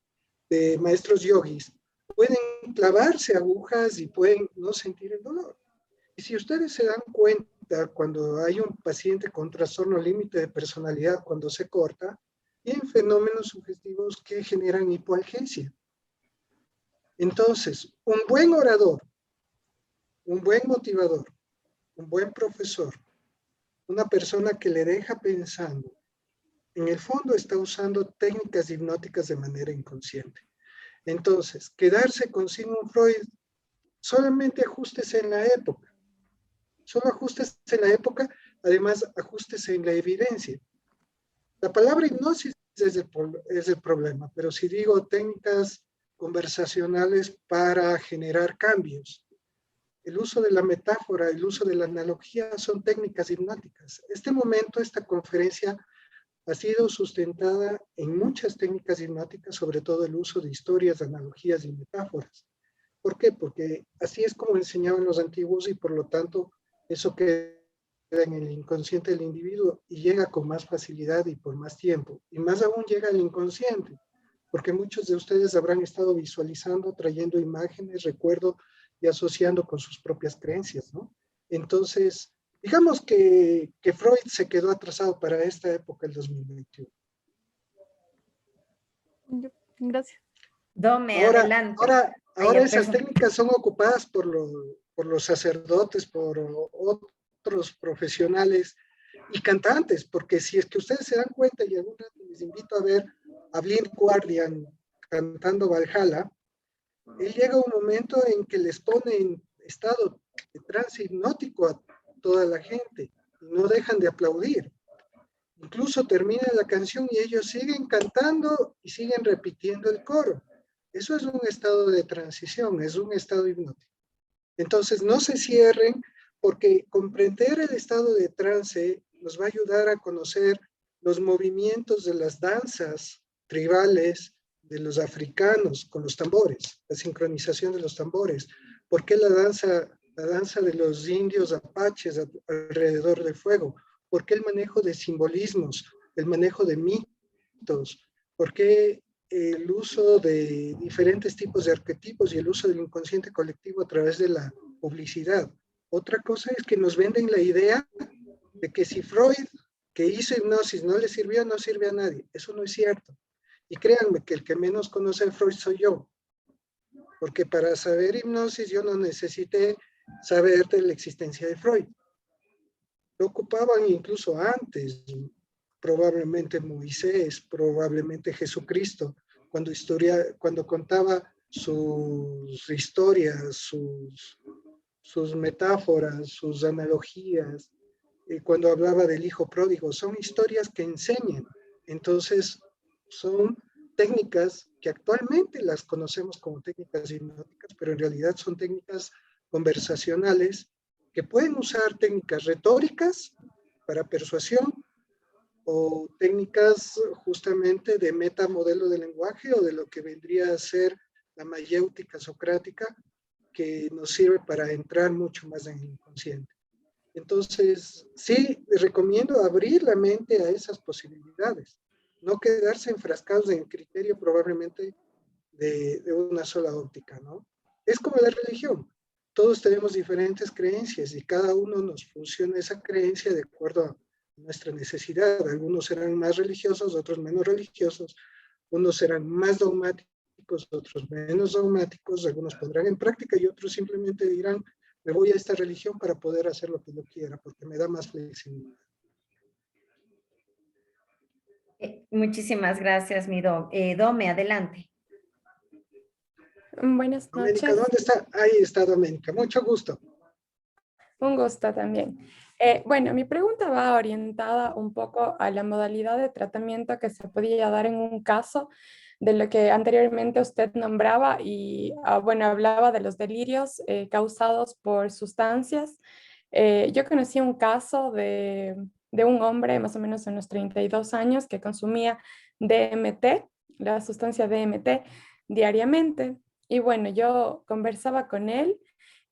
de maestros yogis, pueden clavarse agujas y pueden no sentir el dolor. Y si ustedes se dan cuenta, cuando hay un paciente con trastorno límite de personalidad, cuando se corta, tienen fenómenos sugestivos que generan hipoalgesia. Entonces, un buen orador, un buen motivador, un buen profesor, una persona que le deja pensando, en el fondo está usando técnicas hipnóticas de manera inconsciente. Entonces, quedarse con Sigmund Freud, solamente ajústese en la época. Solo ajustes en la época, además ajustes en la evidencia. La palabra hipnosis es el problema, pero si digo técnicas conversacionales para generar cambios, el uso de la metáfora, el uso de la analogía son técnicas hipnóticas. Este momento, esta conferencia ha sido sustentada en muchas técnicas hipnóticas, sobre todo el uso de historias, analogías y metáforas. ¿Por qué? Porque así es como enseñaban los antiguos y por lo tanto eso queda en el inconsciente del individuo y llega con más facilidad y por más tiempo. Y más aún llega al inconsciente, porque muchos de ustedes habrán estado visualizando, trayendo imágenes, recuerdo y asociando con sus propias creencias, ¿no? Entonces, digamos que Freud se quedó atrasado para esta época, el 2021. Gracias. Dome, adelante. Ahora esas técnicas son ocupadas por los sacerdotes, por otros profesionales y cantantes, porque si es que ustedes se dan cuenta, y algún rato les invito a ver a Blind Guardian cantando Valhalla, él llega un momento en que les pone en estado de trance hipnótico a toda la gente y no dejan de aplaudir. Incluso termina la canción y ellos siguen cantando y siguen repitiendo el coro. Eso es un estado de transición, es un estado hipnótico. Entonces, no se cierren porque comprender el estado de trance nos va a ayudar a conocer los movimientos de las danzas tribales de los africanos con los tambores, la sincronización de los tambores. ¿Por qué la danza de los indios apaches alrededor del fuego? ¿Por qué el manejo de simbolismos, el manejo de mitos? ¿Por qué el uso de diferentes tipos de arquetipos y el uso del inconsciente colectivo a través de la publicidad? Otra cosa es que nos venden la idea de que si Freud, que hizo hipnosis, no le sirvió, no sirve a nadie. Eso no es cierto. Y créanme que el que menos conoce a Freud soy yo. Porque para saber hipnosis yo no necesité saber de la existencia de Freud. Lo ocupaban incluso antes, probablemente Moisés, probablemente Jesucristo, cuando contaba sus historias, sus metáforas, sus analogías, cuando hablaba del hijo pródigo, son historias que enseñan. Entonces, son técnicas que actualmente las conocemos como técnicas hipnóticas, pero en realidad son técnicas conversacionales que pueden usar técnicas retóricas para persuasión o técnicas justamente de metamodelo de lenguaje o de lo que vendría a ser la mayéutica socrática, que nos sirve para entrar mucho más en el inconsciente. Entonces, sí, recomiendo abrir la mente a esas posibilidades, no quedarse enfrascados en el criterio probablemente de una sola óptica, ¿no? Es como la religión. Todos tenemos diferentes creencias y cada uno nos funciona esa creencia de acuerdo a nuestra necesidad. Algunos serán más religiosos, otros menos religiosos, unos serán más dogmáticos, otros menos dogmáticos, algunos pondrán en práctica y otros simplemente dirán, me voy a esta religión para poder hacer lo que yo quiera, porque me da más flexibilidad. Muchísimas gracias, mi Dome, adelante. Buenas Doménica, noches, ¿dónde está? Ahí está Doménica, mucho gusto. un gusto también. Bueno, mi pregunta va orientada un poco a la modalidad de tratamiento que se podía dar en un caso de lo que anteriormente usted nombraba y, bueno, hablaba de los delirios causados por sustancias. Yo conocí un caso de un hombre más o menos de unos 32 años que consumía DMT, la sustancia DMT, diariamente. Y bueno, yo conversaba con él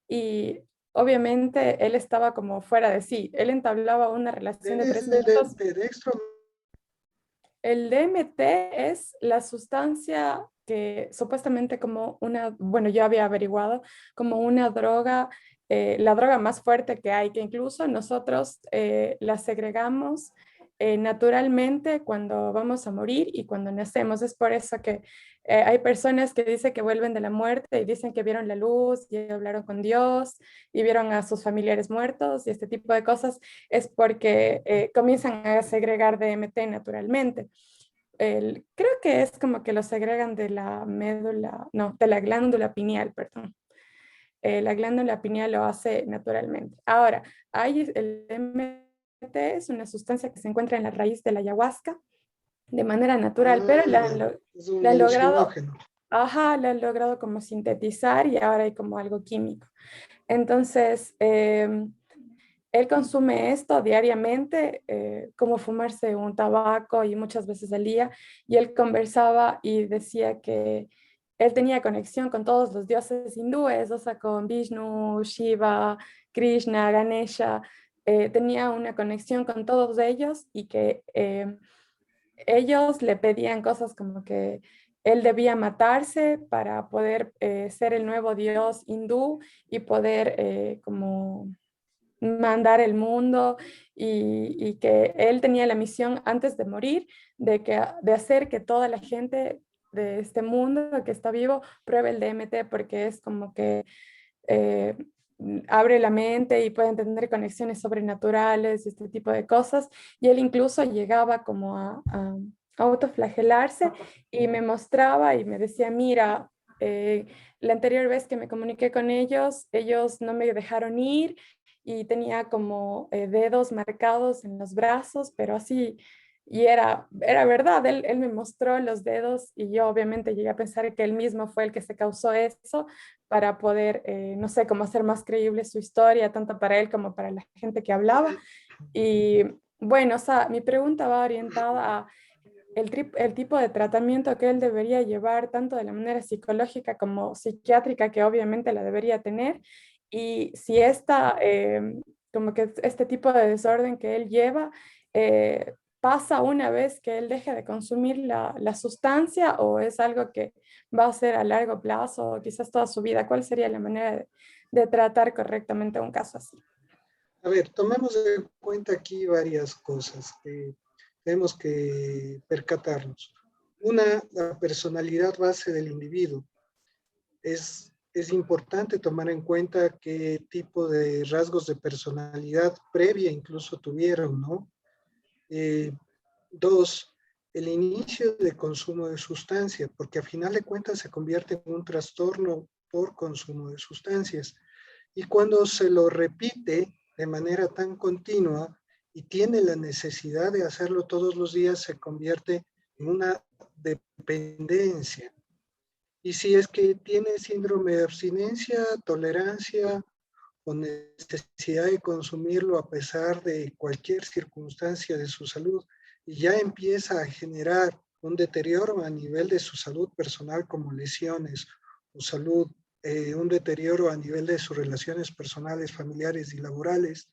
y obviamente él estaba como fuera de sí. Él entablaba una relación de 3 minutos. De Dextro. El DMT es la sustancia que supuestamente como una, bueno, yo había averiguado, como una droga, la droga más fuerte que hay, que incluso nosotros la segregamos naturalmente cuando vamos a morir y cuando nacemos. Es por eso que hay personas que dicen que vuelven de la muerte y dicen que vieron la luz y hablaron con Dios y vieron a sus familiares muertos y este tipo de cosas es porque comienzan a segregar DMT naturalmente. Creo que es como que lo segregan de la médula, no, de la glándula pineal, perdón. La glándula pineal lo hace naturalmente. Ahora, el DMT es una sustancia que se encuentra en la raíz de la ayahuasca de manera natural, pero Es un la han logrado, alucinógeno. ajá, la han logrado como sintetizar y ahora hay como algo químico. Entonces, él consume esto diariamente, como fumarse un tabaco y muchas veces al día, y él conversaba y decía que él tenía conexión con todos los dioses hindúes, o sea, con Vishnu, Shiva, Krishna, Ganesha, tenía una conexión con todos ellos y que ellos le pedían cosas como que él debía matarse para poder ser el nuevo dios hindú y poder como mandar el mundo y que él tenía la misión antes de morir de hacer que toda la gente de este mundo que está vivo pruebe el DMT porque es como que eh, abre la mente y pueden tener conexiones sobrenaturales y este tipo de cosas. Y él incluso llegaba como a autoflagelarse y me mostraba y me decía, mira, la anterior vez que me comuniqué con ellos, ellos no me dejaron ir y tenía como dedos marcados en los brazos, pero así, y era verdad, él me mostró los dedos y yo obviamente llegué a pensar que él mismo fue el que se causó eso para poder, no sé, cómo hacer más creíble su historia, tanto para él como para la gente que hablaba. Y bueno, o sea, mi pregunta va orientada a el tipo de tratamiento que él debería llevar, tanto de la manera psicológica como psiquiátrica, que obviamente la debería tener, y si como que este tipo de desorden que él lleva pasa una vez que él deje de consumir la sustancia o es algo que va a ser a largo plazo o quizás toda su vida. ¿Cuál sería la manera de tratar correctamente un caso así? A ver, tomemos en cuenta aquí varias cosas que tenemos que percatarnos. Una, la personalidad base del individuo. Es importante tomar en cuenta qué tipo de rasgos de personalidad previa incluso tuvieron, ¿no? Dos, el inicio de consumo de sustancia, porque a final de cuentas se convierte en un trastorno por consumo de sustancias. Y cuando se lo repite de manera tan continua y tiene la necesidad de hacerlo todos los días, se convierte en una dependencia. Y si es que tiene síndrome de abstinencia, tolerancia o necesidad de consumirlo a pesar de cualquier circunstancia de su salud, y ya empieza a generar un deterioro a nivel de su salud personal como lesiones o salud, un deterioro a nivel de sus relaciones personales, familiares y laborales,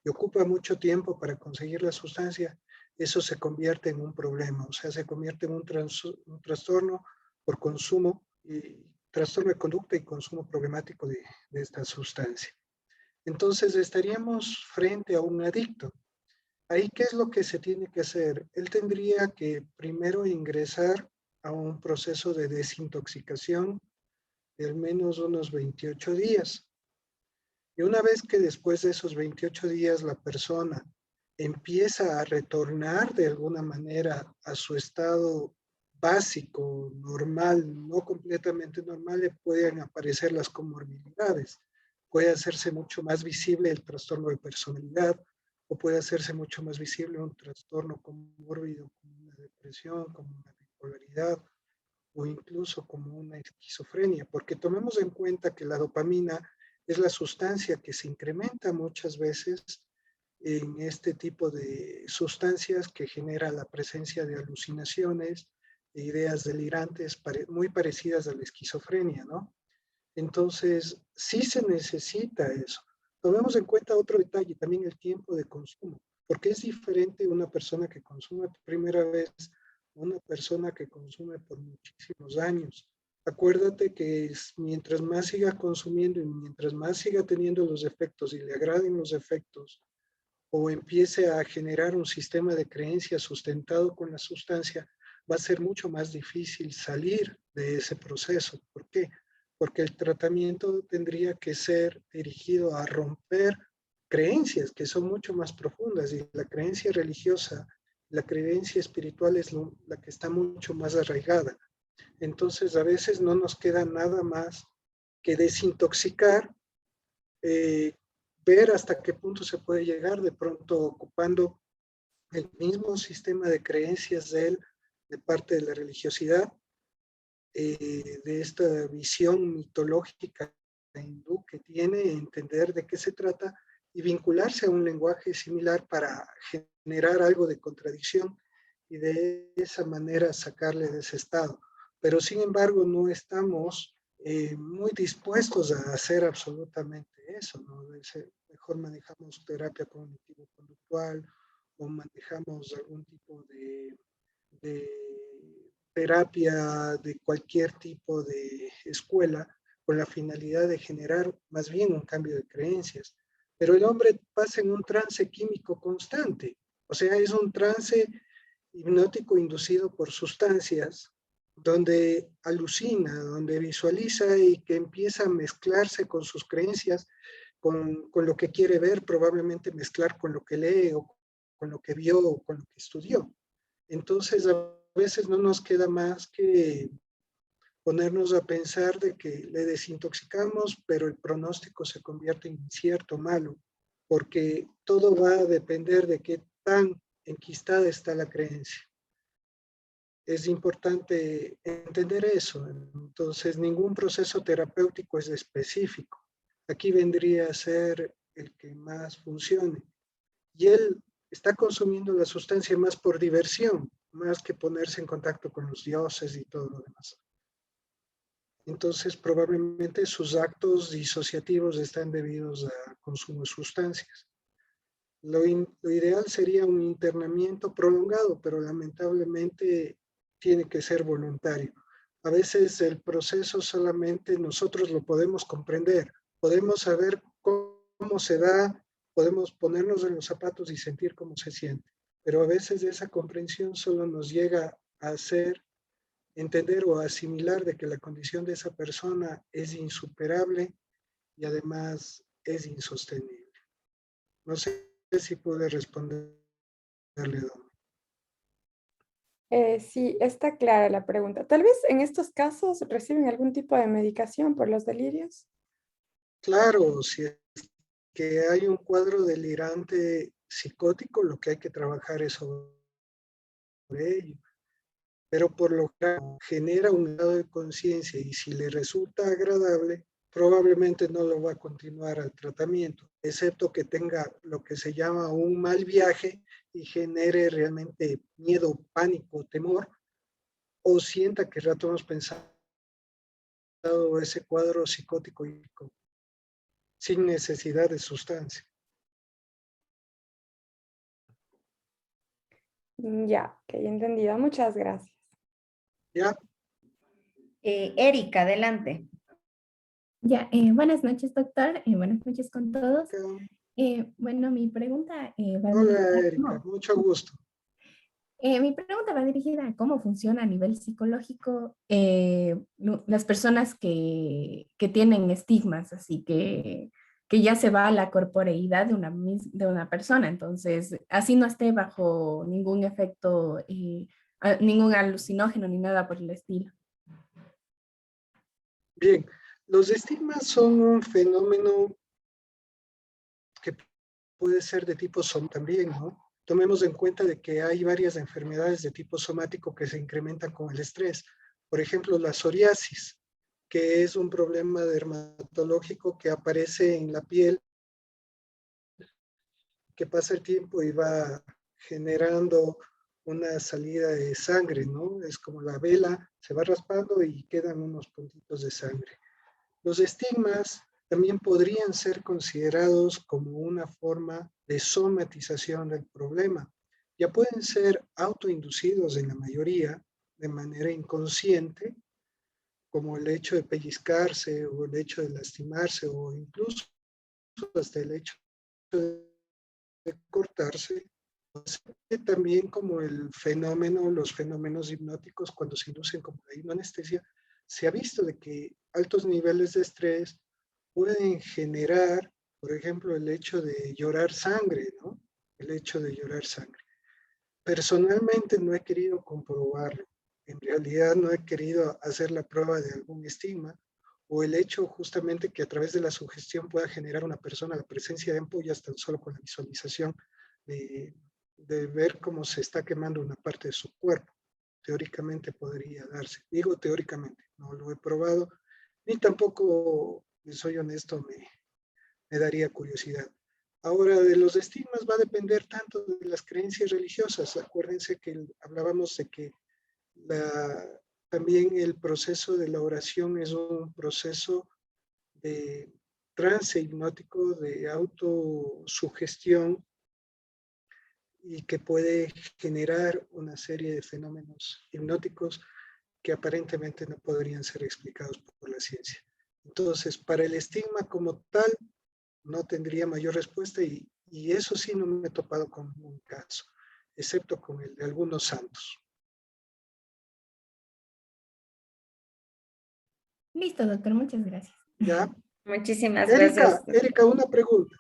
y ocupa mucho tiempo para conseguir la sustancia, eso se convierte en un problema, o sea, se convierte en un trastorno por consumo, y trastorno de conducta y consumo problemático de esta sustancia. Entonces estaríamos frente a un adicto. Ahí, ¿qué es lo que se tiene que hacer? Él tendría que primero ingresar a un proceso de desintoxicación de al menos unos 28 días. Y una vez que después de esos 28 días la persona empieza a retornar de alguna manera a su estado básico, normal, no completamente normal, le pueden aparecer las comorbilidades. Puede hacerse mucho más visible el trastorno de personalidad, o puede hacerse mucho más visible un trastorno comórbido como una depresión, como una bipolaridad, o incluso como una esquizofrenia, porque tomemos en cuenta que la dopamina es la sustancia que se incrementa muchas veces en este tipo de sustancias que genera la presencia de alucinaciones e ideas delirantes muy parecidas a la esquizofrenia, ¿no? Entonces, sí se necesita eso. Tomemos en cuenta otro detalle, también el tiempo de consumo, porque es diferente una persona que consume por primera vez a una persona que consume por muchísimos años. Acuérdate que mientras más siga consumiendo y mientras más siga teniendo los efectos y le agraden los efectos, o empiece a generar un sistema de creencias sustentado con la sustancia, va a ser mucho más difícil salir de ese proceso. ¿Por qué? Porque el tratamiento tendría que ser dirigido a romper creencias que son mucho más profundas, y la creencia religiosa, la creencia espiritual es la que está mucho más arraigada. Entonces a veces no nos queda nada más que desintoxicar, eh, ver hasta qué punto se puede llegar, de pronto ocupando el mismo sistema de creencias de él, de parte de la religiosidad, de esta visión mitológica hindú que tiene, entender de qué se trata y vincularse a un lenguaje similar para generar algo de contradicción y de esa manera sacarle de ese estado. Pero sin embargo no estamos muy dispuestos a hacer absolutamente eso, ¿no? Mejor manejamos terapia cognitivo-conductual o manejamos algún tipo de terapia de cualquier tipo de escuela con la finalidad de generar más bien un cambio de creencias. Pero el hombre pasa en un trance químico constante, o sea, es un trance hipnótico inducido por sustancias donde alucina, donde visualiza y que empieza a mezclarse con sus creencias, con lo que quiere ver, probablemente mezclar con lo que lee o con lo que vio o con lo que estudió. Entonces, a veces no nos queda más que ponernos a pensar de que le desintoxicamos, pero el pronóstico se convierte en incierto, malo, porque todo va a depender de qué tan enquistada está la creencia. Es importante entender eso. Entonces, ningún proceso terapéutico es específico. Aquí vendría a ser el que más funcione. Y él está consumiendo la sustancia más por diversión, más que ponerse en contacto con los dioses y todo lo demás. Entonces, probablemente sus actos disociativos están debidos a consumo de sustancias. Lo ideal sería un internamiento prolongado, pero lamentablemente tiene que ser voluntario. A veces el proceso solamente nosotros lo podemos comprender, podemos saber cómo se da, podemos ponernos en los zapatos y sentir cómo se siente, pero a veces esa comprensión solo nos llega a hacer entender o asimilar de que la condición de esa persona es insuperable y además es insostenible. No sé si pude responderle, Don. Sí, está clara la pregunta. Tal vez en estos casos reciben algún tipo de medicación por los delirios. Claro, si es que hay un cuadro delirante psicótico, lo que hay que trabajar es sobre ello. Pero por lo que genera un grado de conciencia y si le resulta agradable, probablemente no lo va a continuar al tratamiento, excepto que tenga lo que se llama un mal viaje y genere realmente miedo, pánico, temor, o sienta que rato hemos pensado ese cuadro psicótico sin necesidad de sustancia. Ya, ok, entendido. Muchas gracias. ¿Ya? Erika, adelante. Ya, buenas noches, doctor. Buenas noches con todos. Bueno, mi pregunta va Hola, dirigida Erika, mucho gusto. mi pregunta va dirigida a cómo funciona a nivel psicológico las personas que tienen estigmas, así que ya se va a la corporeidad de una persona, entonces así no esté bajo ningún efecto, ningún alucinógeno ni nada por el estilo. Bien, los estigmas son un fenómeno que puede ser de tipo también, ¿no? Tomemos en cuenta de que hay varias enfermedades de tipo somático que se incrementan con el estrés. Por ejemplo, la psoriasis, que es un problema dermatológico que aparece en la piel, que pasa el tiempo y va generando una salida de sangre, ¿no? Es como la vela, se va raspando y quedan unos puntitos de sangre. Los estigmas también podrían ser considerados como una forma de somatización del problema. Ya pueden ser autoinducidos en la mayoría de manera inconsciente, como el hecho de pellizcarse o el hecho de lastimarse o incluso hasta el hecho de cortarse. También como los fenómenos hipnóticos cuando se inducen como la hipnoanestesia, se ha visto de que altos niveles de estrés pueden generar, por ejemplo, el hecho de llorar sangre, ¿no? El hecho de llorar sangre. Personalmente no he querido comprobarlo. En realidad no he querido hacer la prueba de algún estigma o el hecho justamente que a través de la sugestión pueda generar una persona la presencia de ampollas tan solo con la visualización de ver cómo se está quemando una parte de su cuerpo. Teóricamente podría darse. Digo teóricamente, no lo he probado, ni tampoco, soy honesto, me daría curiosidad. Ahora, de los estigmas va a depender tanto de las creencias religiosas. Acuérdense que hablábamos de que también el proceso de la oración es un proceso de trance hipnótico, de autosugestión, y que puede generar una serie de fenómenos hipnóticos que aparentemente no podrían ser explicados por la ciencia. Entonces, para el estigma como tal, no tendría mayor respuesta y eso sí no me he topado con un caso, excepto con el de algunos santos. Listo, doctor, muchas gracias. ¿Ya? Muchísimas gracias. Erika, una pregunta.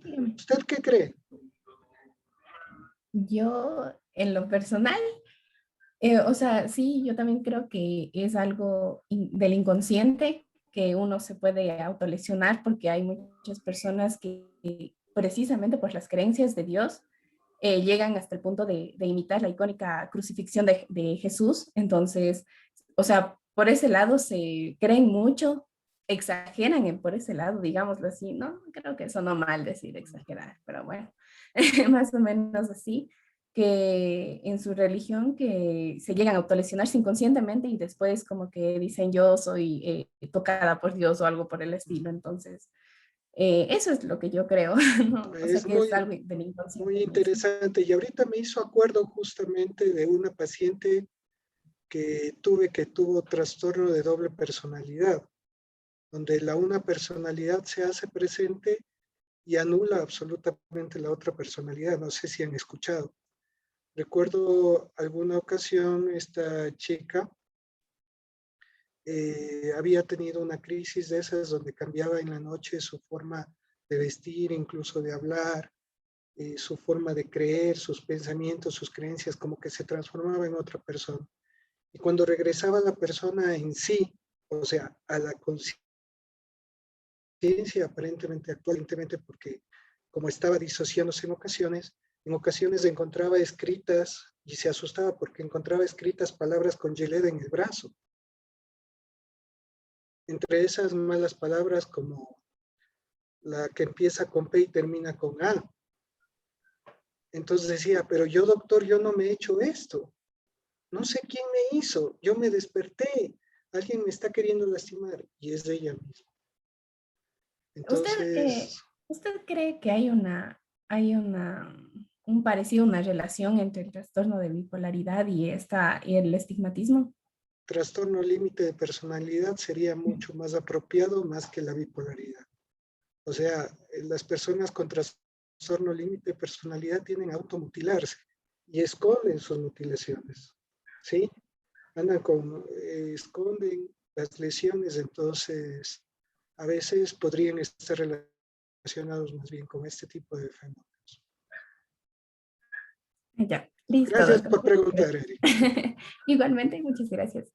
Dígame. ¿Usted qué cree? Yo, en lo personal, o sea, sí, yo también creo que es algo del inconsciente que uno se puede autolesionar porque hay muchas personas que precisamente por las creencias de Dios llegan hasta el punto de imitar la icónica crucifixión de Jesús. Entonces, o sea, por ese lado se creen mucho, exageran por ese lado, digámoslo así, ¿no? Creo que sonó mal decir exagerar, pero bueno, más o menos así, que en su religión que se llegan a autolesionarse inconscientemente y después como que dicen yo soy tocada por Dios o algo por el estilo, entonces eso es lo que yo creo, ¿no? O sea Es que es algo del inconsciente. muy interesante y ahorita me hizo acuerdo justamente de una paciente que tuvo trastorno de doble personalidad, donde una personalidad se hace presente y anula absolutamente la otra personalidad. No sé si han escuchado. Recuerdo alguna ocasión esta chica había tenido una crisis de esas donde cambiaba en la noche su forma de vestir, incluso de hablar, su forma de creer, sus pensamientos, sus creencias, como que se transformaba en otra persona. Y cuando regresaba la persona en sí, o sea, a la conciencia aparentemente actualmente, porque como estaba disociándose en ocasiones encontraba escritas y se asustaba porque encontraba escritas palabras con Yeleda en el brazo. entre esas malas palabras como la que empieza con P y termina con A. Entonces decía, pero yo doctor, yo no me he hecho esto. No sé quién me hizo. Yo me desperté. Alguien me está queriendo lastimar y es de ella misma. ¿Usted, Entonces, ¿usted cree que un parecido, una relación entre el trastorno de bipolaridad y el estigmatismo? trastorno límite de personalidad sería mucho más apropiado más que la bipolaridad. O sea, las personas con trastorno límite de personalidad tienen a automutilarse y esconden sus mutilaciones, ¿sí? Esconden las lesiones, entonces a veces podrían estar relacionados más bien con este tipo de fenómenos. Ya, listo, Gracias doctor. por preguntar, Eric. Igualmente, muchas gracias.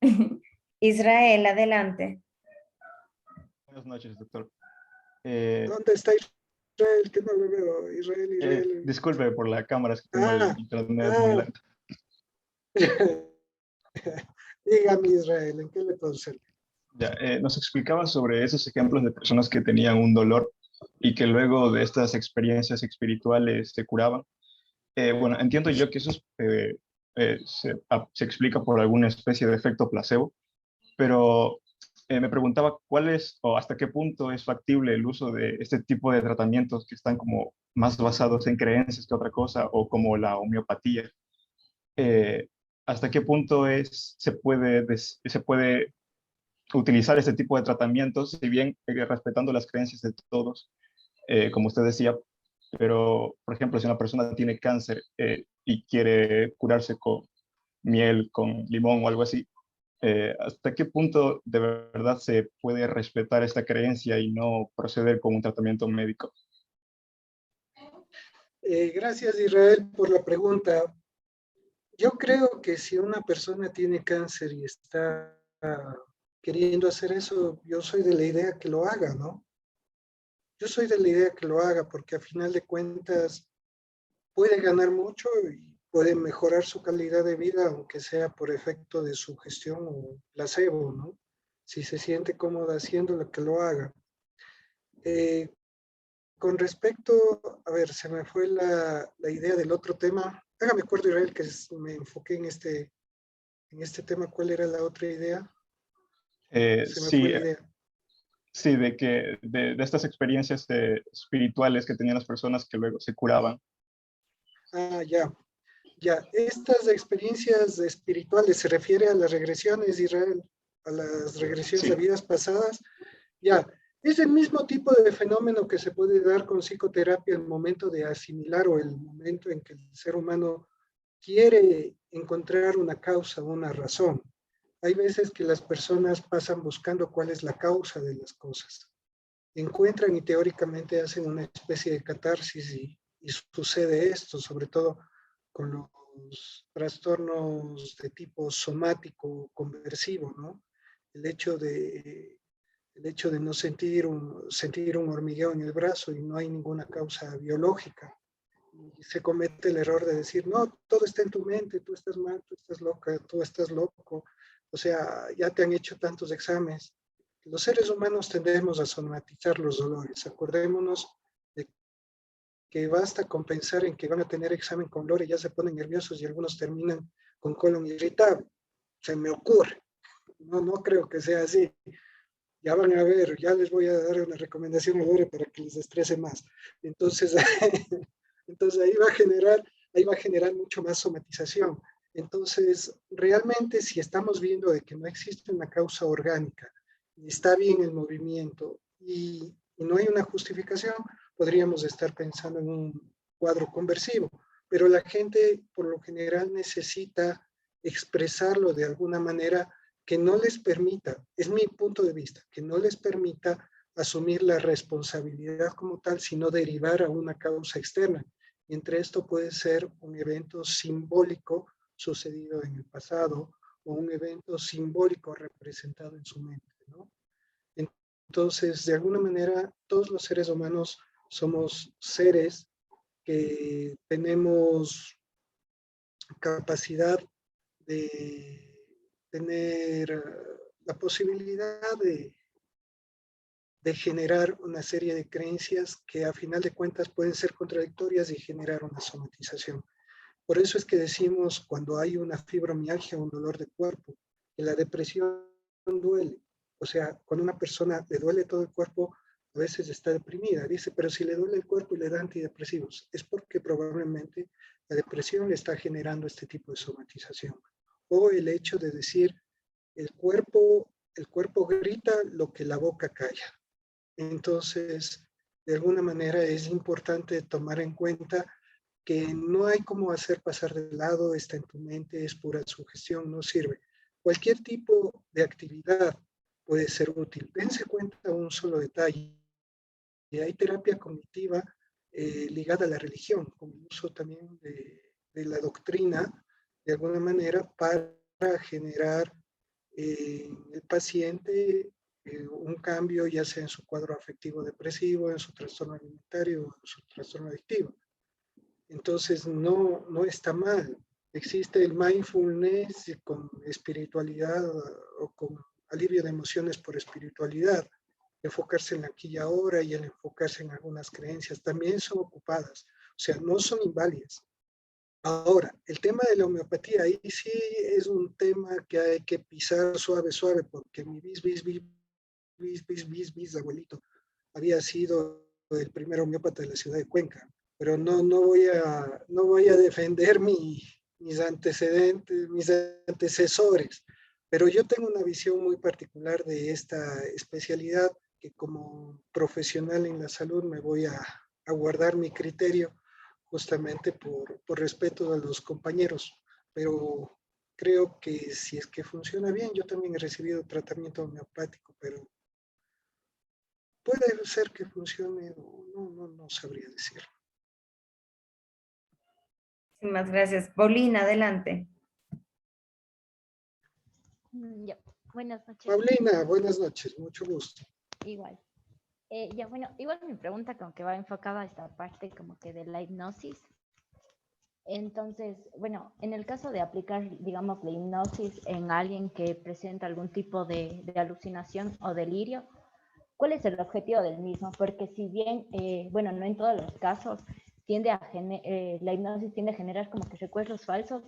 Israel, adelante. Buenas noches, doctor. ¿Dónde está Israel? Que no lo veo. Israel. Disculpe por la cámara, es que tengo el internet muy Ah, lento. dígame, Israel, ¿en qué le puedo servir? Ya, nos explicaba sobre esos ejemplos de personas que tenían un dolor y que luego de estas experiencias espirituales se curaban. Bueno, entiendo yo que eso se explica por alguna especie de efecto placebo, pero me preguntaba cuál es o hasta qué punto es factible el uso de este tipo de tratamientos que están como más basados en creencias que otra cosa o como la homeopatía. ¿Hasta qué punto se puede utilizar este tipo de tratamientos, si bien respetando las creencias de todos, como usted decía, pero, por ejemplo, si una persona tiene cáncer y quiere curarse con miel, con limón o algo así, ¿hasta qué punto de verdad se puede respetar esta creencia y no proceder con un tratamiento médico? Gracias, Israel, por la pregunta. Yo creo que si una persona tiene cáncer y está queriendo hacer eso, yo soy de la idea que lo haga, ¿no? Yo soy de la idea que lo haga porque a final de cuentas puede ganar mucho y puede mejorar su calidad de vida, aunque sea por efecto de su gestión o placebo, ¿no? Si se siente cómoda haciéndolo, que lo haga. Eh, con respecto, a ver, se me fue la idea del otro tema. Hágame acuerdo, Israel, que me enfoqué en este tema. ¿Cuál era la otra idea? Se me fue Sí, la idea. sí, de estas experiencias espirituales que tenían las personas que luego se curaban. Ah, ya. Ya, estas experiencias espirituales se refiere a las regresiones, Israel, a las regresiones Sí, a vidas pasadas. Ya, es el mismo tipo de fenómeno que se puede dar con psicoterapia el momento de asimilar o el momento en que el ser humano quiere encontrar una causa, una razón. Hay veces que las personas pasan buscando cuál es la causa de las cosas. Encuentran y teóricamente hacen una especie de catarsis y sucede esto, sobre todo con los trastornos de tipo somático conversivo, ¿no? El hecho de, el hecho de no sentir un hormigueo en el brazo y no hay ninguna causa biológica. Y se comete el error de decir, no, todo está en tu mente, tú estás mal, tú estás loca, tú estás loco. O sea, ya te han hecho tantos exámenes. Los seres humanos tendemos a somatizar los dolores. Acordémonos de que basta con pensar en que van a tener examen con dolor y ya se ponen nerviosos y algunos terminan con colon irritable. Se me ocurre. No, no creo que sea así. Ya van a ver, ya les voy a dar una recomendación ahora para que les estrese más. Entonces, entonces ahí va a generar mucho más somatización. Entonces, realmente si estamos viendo de que no existe una causa orgánica, y está bien el movimiento y no hay una justificación, podríamos estar pensando en un cuadro conversivo. Pero la gente por lo general necesita expresarlo de alguna manera que no les permita, es mi punto de vista, que no les permita asumir la responsabilidad como tal, sino derivar a una causa externa. Y entre esto puede ser un evento simbólico sucedido en el pasado o un evento simbólico representado en su mente, ¿no? Entonces, de alguna manera, todos los seres humanos somos seres que tenemos capacidad de tener la posibilidad de generar una serie de creencias que a final de cuentas pueden ser contradictorias y generar una somatización. Por eso es que decimos cuando hay una fibromialgia, un dolor de cuerpo, que la depresión duele. O sea, cuando una persona le duele todo el cuerpo, a veces está deprimida. Dice, pero si le duele el cuerpo y le da antidepresivos, es porque probablemente la depresión le está generando este tipo de somatización. O el hecho de decir, el cuerpo grita lo que la boca calla. Entonces, de alguna manera es importante tomar en cuenta que no hay cómo hacer pasar de lado, está en tu mente, es pura sugestión, no sirve. Cualquier tipo de actividad puede ser útil. Dense cuenta un solo detalle. Hay terapia cognitiva ligada a la religión, con el uso también de la doctrina, de alguna manera, para generar en el paciente un cambio, ya sea en su cuadro afectivo depresivo, en su trastorno alimentario, en su trastorno adictivo. Entonces, no está mal. Existe el mindfulness con espiritualidad o con alivio de emociones por espiritualidad. Enfocarse en la aquí y ahora y el enfocarse en algunas creencias también son ocupadas. O sea, no son inválidas. Ahora, el tema de la homeopatía, ahí sí es un tema que hay que pisar suave, suave, porque mi bisabuelito había sido el primer homeópata de la ciudad de Cuenca. Pero no voy a defender mis antecedentes, mis antecesores. Pero yo tengo una visión muy particular de esta especialidad que como profesional en la salud me voy a guardar mi criterio justamente por respeto a los compañeros. Pero creo que si es que funciona bien, yo también he recibido tratamiento homeopático, pero puede ser que funcione o no sabría decir. Muchísimas gracias. Paulina, adelante. Ya, buenas noches. Paulina, buenas noches, mucho gusto. Igual. Ya, bueno, igual mi pregunta como que va enfocada a esta parte como que de la hipnosis. Entonces, bueno, en el caso de aplicar, digamos, la hipnosis en alguien que presenta algún tipo de alucinación o delirio, ¿cuál es el objetivo del mismo? Porque si bien, bueno, no en todos los casos, la hipnosis tiende a generar como que recuerdos falsos,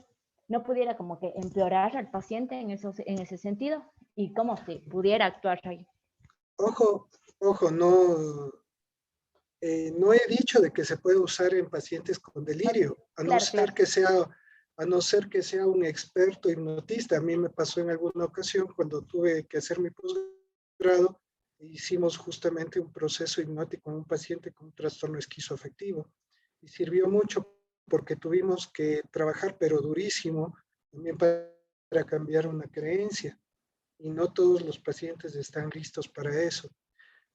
no pudiera como que empeorar al paciente en ese sentido, y cómo se pudiera actuar ahí. Ojo, no he dicho de que se puede usar en pacientes con delirio, a no ser que sea un experto hipnotista. A mí me pasó en alguna ocasión cuando tuve que hacer mi posgrado, hicimos justamente un proceso hipnótico en un paciente con un trastorno esquizoafectivo y sirvió mucho porque tuvimos que trabajar, pero durísimo, también para cambiar una creencia. Y no todos los pacientes están listos para eso.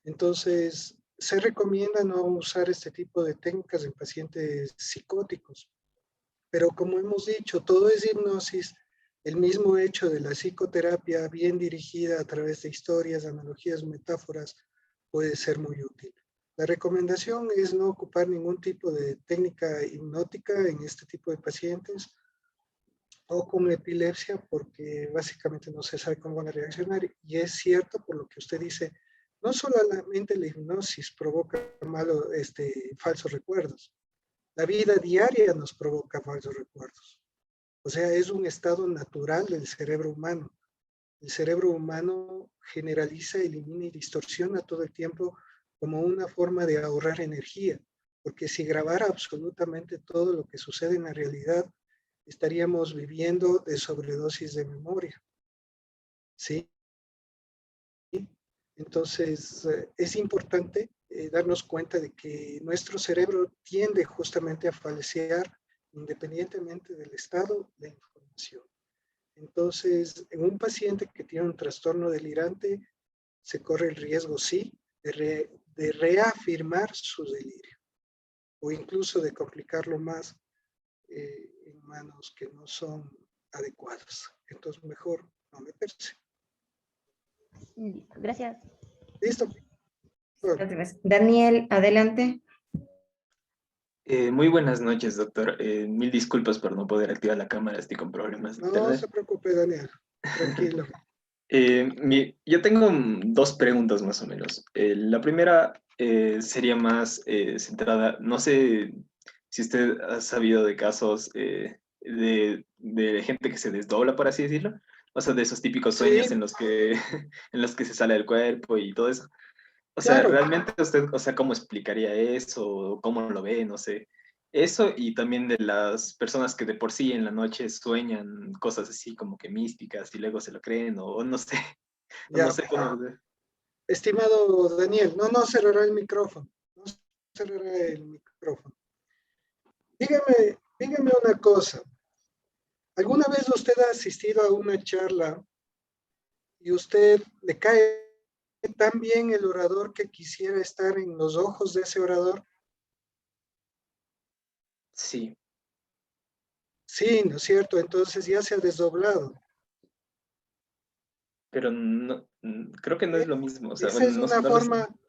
Entonces, se recomienda no usar este tipo de técnicas en pacientes psicóticos. Pero como hemos dicho, todo es hipnosis. El mismo hecho de la psicoterapia bien dirigida a través de historias, analogías, metáforas, puede ser muy útil. La recomendación es no ocupar ningún tipo de técnica hipnótica en este tipo de pacientes o con epilepsia, porque básicamente no se sabe cómo van a reaccionar. Y es cierto, por lo que usted dice, no solamente la hipnosis provoca falsos recuerdos. La vida diaria nos provoca falsos recuerdos. O sea, es un estado natural del cerebro humano. El cerebro humano generaliza, elimina y distorsiona todo el tiempo como una forma de ahorrar energía. Porque si grabara absolutamente todo lo que sucede en la realidad, estaríamos viviendo de sobredosis de memoria. ¿Sí? Entonces, es importante darnos cuenta de que nuestro cerebro tiende justamente a falsear independientemente del estado de información. Entonces, en un paciente que tiene un trastorno delirante, se corre el riesgo, sí, de reafirmar su delirio o incluso de complicarlo más en manos que no son adecuadas. Entonces, mejor no meterse. Gracias. Listo. Gracias. Daniel, adelante. Muy buenas noches, doctor. Mil disculpas por no poder activar la cámara, estoy con problemas de No internet. se preocupe, Daniel. Tranquilo. Yo tengo dos preguntas más o menos. La primera sería más centrada, no sé si usted ha sabido de casos de gente que se desdobla, por así decirlo, o sea, de esos típicos sueños Sí, en los que se sale del cuerpo y todo eso. O sea, claro. realmente usted, o sea, ¿cómo explicaría eso? ¿Cómo lo ve? No sé. Eso y también de las personas que de por sí en la noche sueñan cosas así como que místicas y luego se lo creen o no sé. No Ya, sé cómo. estimado Daniel, no cerrará el micrófono. No cerrará el micrófono. Dígame una cosa. ¿Alguna vez usted ha asistido a una charla y usted le cae tan bien el orador que quisiera estar en los ojos de ese orador? Sí, Sí, ¿no es cierto? Entonces ya se ha desdoblado. pero no, creo que no es E- lo mismo. O sea, Esa bueno, es no, una no lo sé. forma,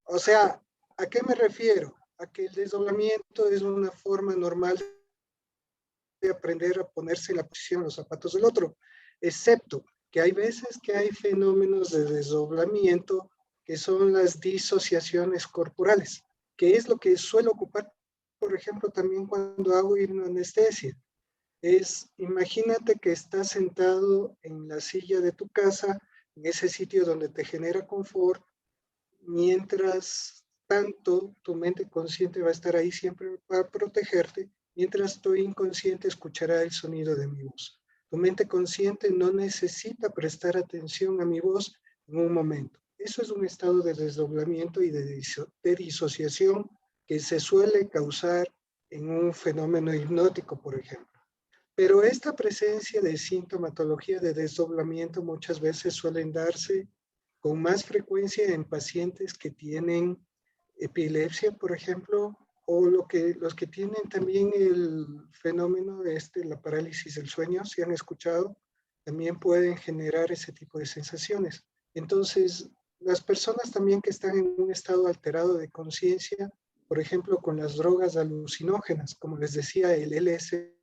o sea, ¿a qué me refiero? A que el desdoblamiento es una forma normal de aprender a ponerse en la posición, los zapatos del otro, excepto que hay veces que hay fenómenos de desdoblamiento que son las disociaciones corporales, que es lo que suelo ocupar, por ejemplo, también cuando hago hipnoanestesia. Imagínate que estás sentado en la silla de tu casa, en ese sitio donde te genera confort, mientras tanto tu mente consciente va a estar ahí siempre para protegerte, mientras tu inconsciente escuchará el sonido de mi voz. Tu mente consciente no necesita prestar atención a mi voz en un momento. Eso es un estado de desdoblamiento y de disociación que se suele causar en un fenómeno hipnótico, por ejemplo. Pero esta presencia de sintomatología de desdoblamiento muchas veces suelen darse con más frecuencia en pacientes que tienen epilepsia, por ejemplo, o los que tienen también el fenómeno la parálisis del sueño, si han escuchado, también pueden generar ese tipo de sensaciones. Entonces, las personas también que están en un estado alterado de conciencia, por ejemplo, con las drogas alucinógenas, como les decía, el LSD,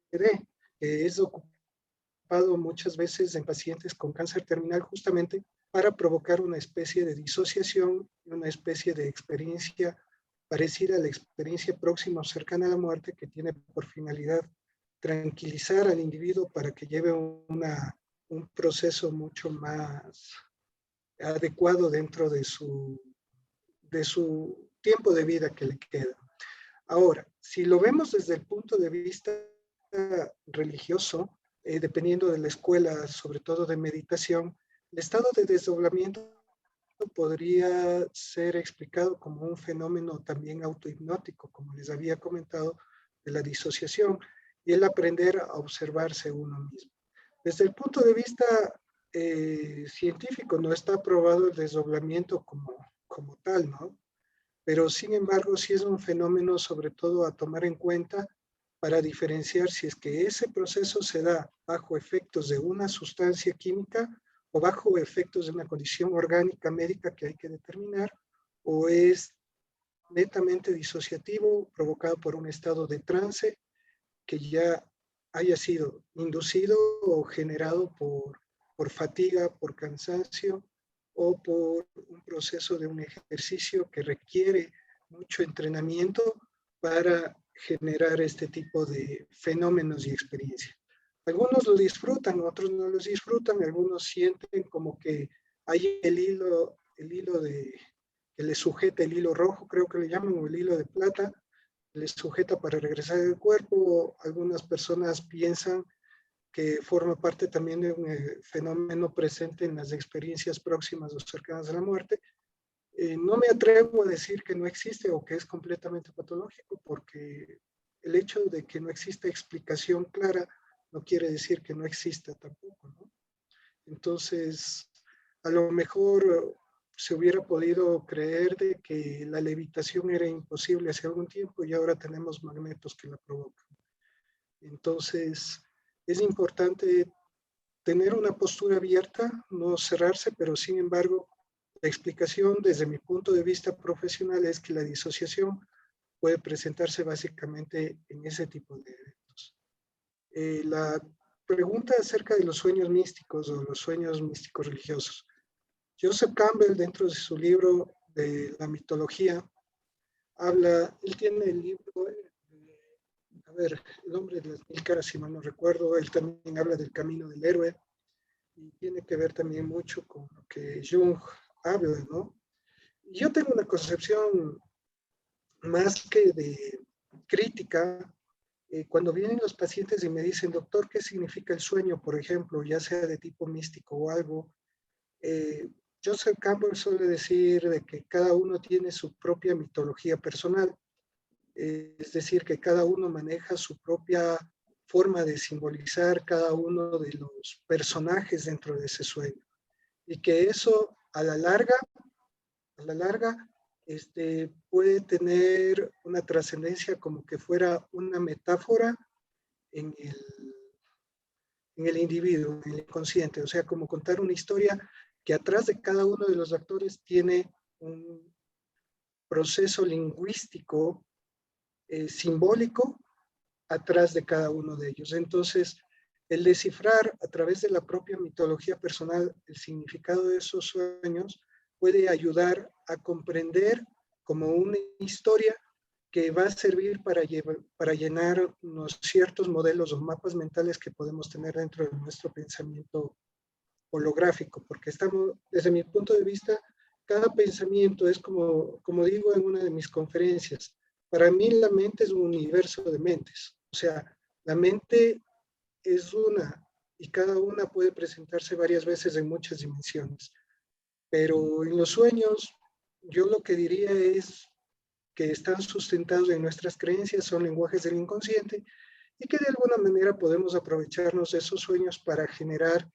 que es ocupado muchas veces en pacientes con cáncer terminal justamente para provocar una especie de disociación, una especie de experiencia parecida a la experiencia próxima o cercana a la muerte, que tiene por finalidad tranquilizar al individuo para que lleve un proceso mucho más adecuado dentro de su tiempo de vida que le queda. Ahora, si lo vemos desde el punto de vista religioso, dependiendo de la escuela, sobre todo de meditación, el estado de desdoblamiento podría ser explicado como un fenómeno también autohipnótico, como les había comentado, de la disociación y el aprender a observarse uno mismo. Desde el punto de vista científico, no está probado el desdoblamiento como tal, ¿no? Pero sin embargo sí es un fenómeno sobre todo a tomar en cuenta para diferenciar si es que ese proceso se da bajo efectos de una sustancia química o bajo efectos de una condición orgánica médica que hay que determinar, o es netamente disociativo provocado por un estado de trance que ya haya sido inducido o generado por fatiga, por cansancio o por un proceso de un ejercicio que requiere mucho entrenamiento para generar este tipo de fenómenos y experiencias. Algunos lo disfrutan, otros no los disfrutan, algunos sienten como que hay el hilo que les sujeta el hilo rojo, creo que le llaman, o el hilo de plata, les sujeta para regresar al cuerpo. Algunas personas piensan que forma parte también de un fenómeno presente en las experiencias próximas o cercanas a la muerte. No me atrevo a decir que no existe o que es completamente patológico, porque el hecho de que no exista explicación clara no quiere decir que no exista tampoco, ¿no? Entonces, a lo mejor se hubiera podido creer de que la levitación era imposible hace algún tiempo y ahora tenemos magnetos que la provocan. Entonces, es importante tener una postura abierta, no cerrarse, pero sin embargo, la explicación desde mi punto de vista profesional es que la disociación puede presentarse básicamente en ese tipo de eventos. La pregunta acerca de los sueños místicos o los sueños místicos religiosos. Joseph Campbell, dentro de su libro de la mitología, él tiene el libro, a ver, El hombre de las mil caras, si mal no recuerdo, él también habla del camino del héroe, y tiene que ver también mucho con lo que Jung habla, ¿no? Y yo tengo una concepción más que de crítica. Cuando vienen los pacientes y me dicen, doctor, ¿qué significa el sueño, por ejemplo, ya sea de tipo místico o algo? Joseph Campbell suele decir de que cada uno tiene su propia mitología personal, es decir, que cada uno maneja su propia forma de simbolizar cada uno de los personajes dentro de ese sueño, y que eso a la larga, puede tener una trascendencia como que fuera una metáfora en el individuo, en el inconsciente, o sea, como contar una historia que atrás de cada uno de los actores tiene un proceso lingüístico simbólico atrás de cada uno de ellos. Entonces, el descifrar a través de la propia mitología personal el significado de esos sueños puede ayudar a comprender como una historia que va a servir para llenar unos ciertos modelos o mapas mentales que podemos tener dentro de nuestro pensamiento holográfico, porque desde mi punto de vista, cada pensamiento es como digo en una de mis conferencias, para mí la mente es un universo de mentes, o sea, la mente es una y cada una puede presentarse varias veces en muchas dimensiones, pero en los sueños yo lo que diría es que están sustentados en nuestras creencias, son lenguajes del inconsciente y que de alguna manera podemos aprovecharnos de esos sueños para generar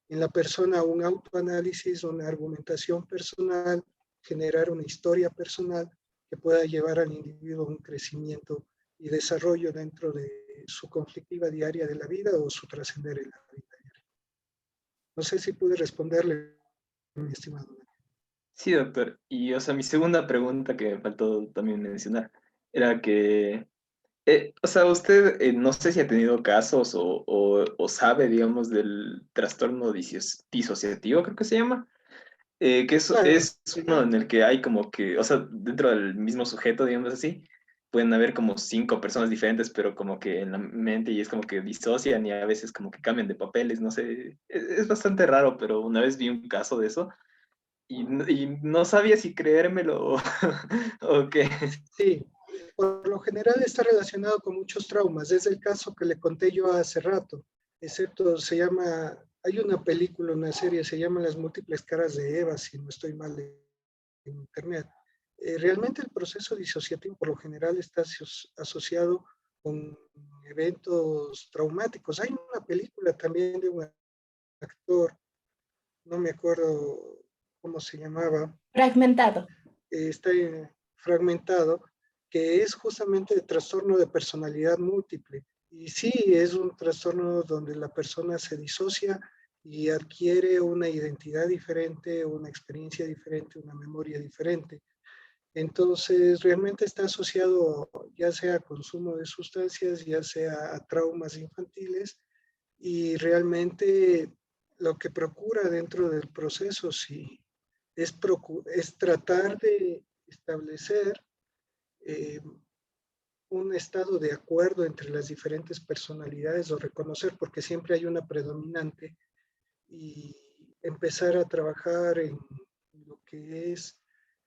en la persona un autoanálisis, una argumentación personal, generar una historia personal que pueda llevar al individuo a un crecimiento y desarrollo dentro de su conflictiva diaria de la vida o su trascender en la vida diaria. No sé si pude responderle, mi estimado. Sí, doctor. Y, o sea, mi segunda pregunta que me faltó también mencionar era que, o sea, usted no sé si ha tenido casos o sabe, digamos, del trastorno disociativo, creo que se llama, que es uno en el que hay como que, o sea, dentro del mismo sujeto, digamos así, pueden haber como 5 personas diferentes, pero como que en la mente y es como que disocian y a veces como que cambian de papeles, no sé, es bastante raro, pero una vez vi un caso de eso y no sabía si creérmelo o qué. Sí, por lo general está relacionado con muchos traumas. Es el caso que le conté yo hace rato, excepto hay una película, una serie, se llama Las múltiples caras de Eva, si no estoy mal en internet. Realmente el proceso disociativo por lo general está asociado con eventos traumáticos. Hay una película también de un actor, no me acuerdo cómo se llamaba. Fragmentado. Está fragmentado, que es justamente el trastorno de personalidad múltiple. Y sí, es un trastorno donde la persona se disocia y adquiere una identidad diferente, una experiencia diferente, una memoria diferente. Entonces, realmente está asociado ya sea a consumo de sustancias, ya sea a traumas infantiles, y realmente lo que procura dentro del proceso sí, es tratar de establecer un estado de acuerdo entre las diferentes personalidades o reconocer, porque siempre hay una predominante, y empezar a trabajar en lo que es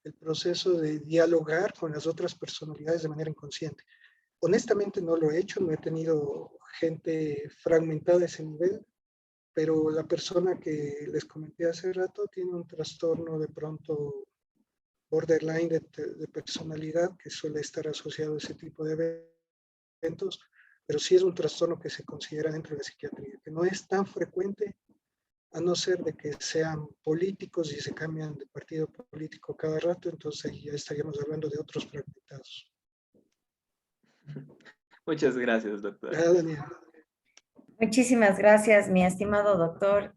el proceso de dialogar con las otras personalidades de manera inconsciente. Honestamente no lo he hecho, no he tenido gente fragmentada a ese nivel, pero la persona que les comenté hace rato tiene un trastorno de pronto borderline de personalidad que suele estar asociado a ese tipo de eventos, pero sí es un trastorno que se considera dentro de la psiquiatría, que no es tan frecuente a no ser de que sean políticos y se cambian de partido político cada rato, entonces ya estaríamos hablando de otros fragmentados. Muchas gracias, doctor. Daniel. Muchísimas gracias, mi estimado doctor.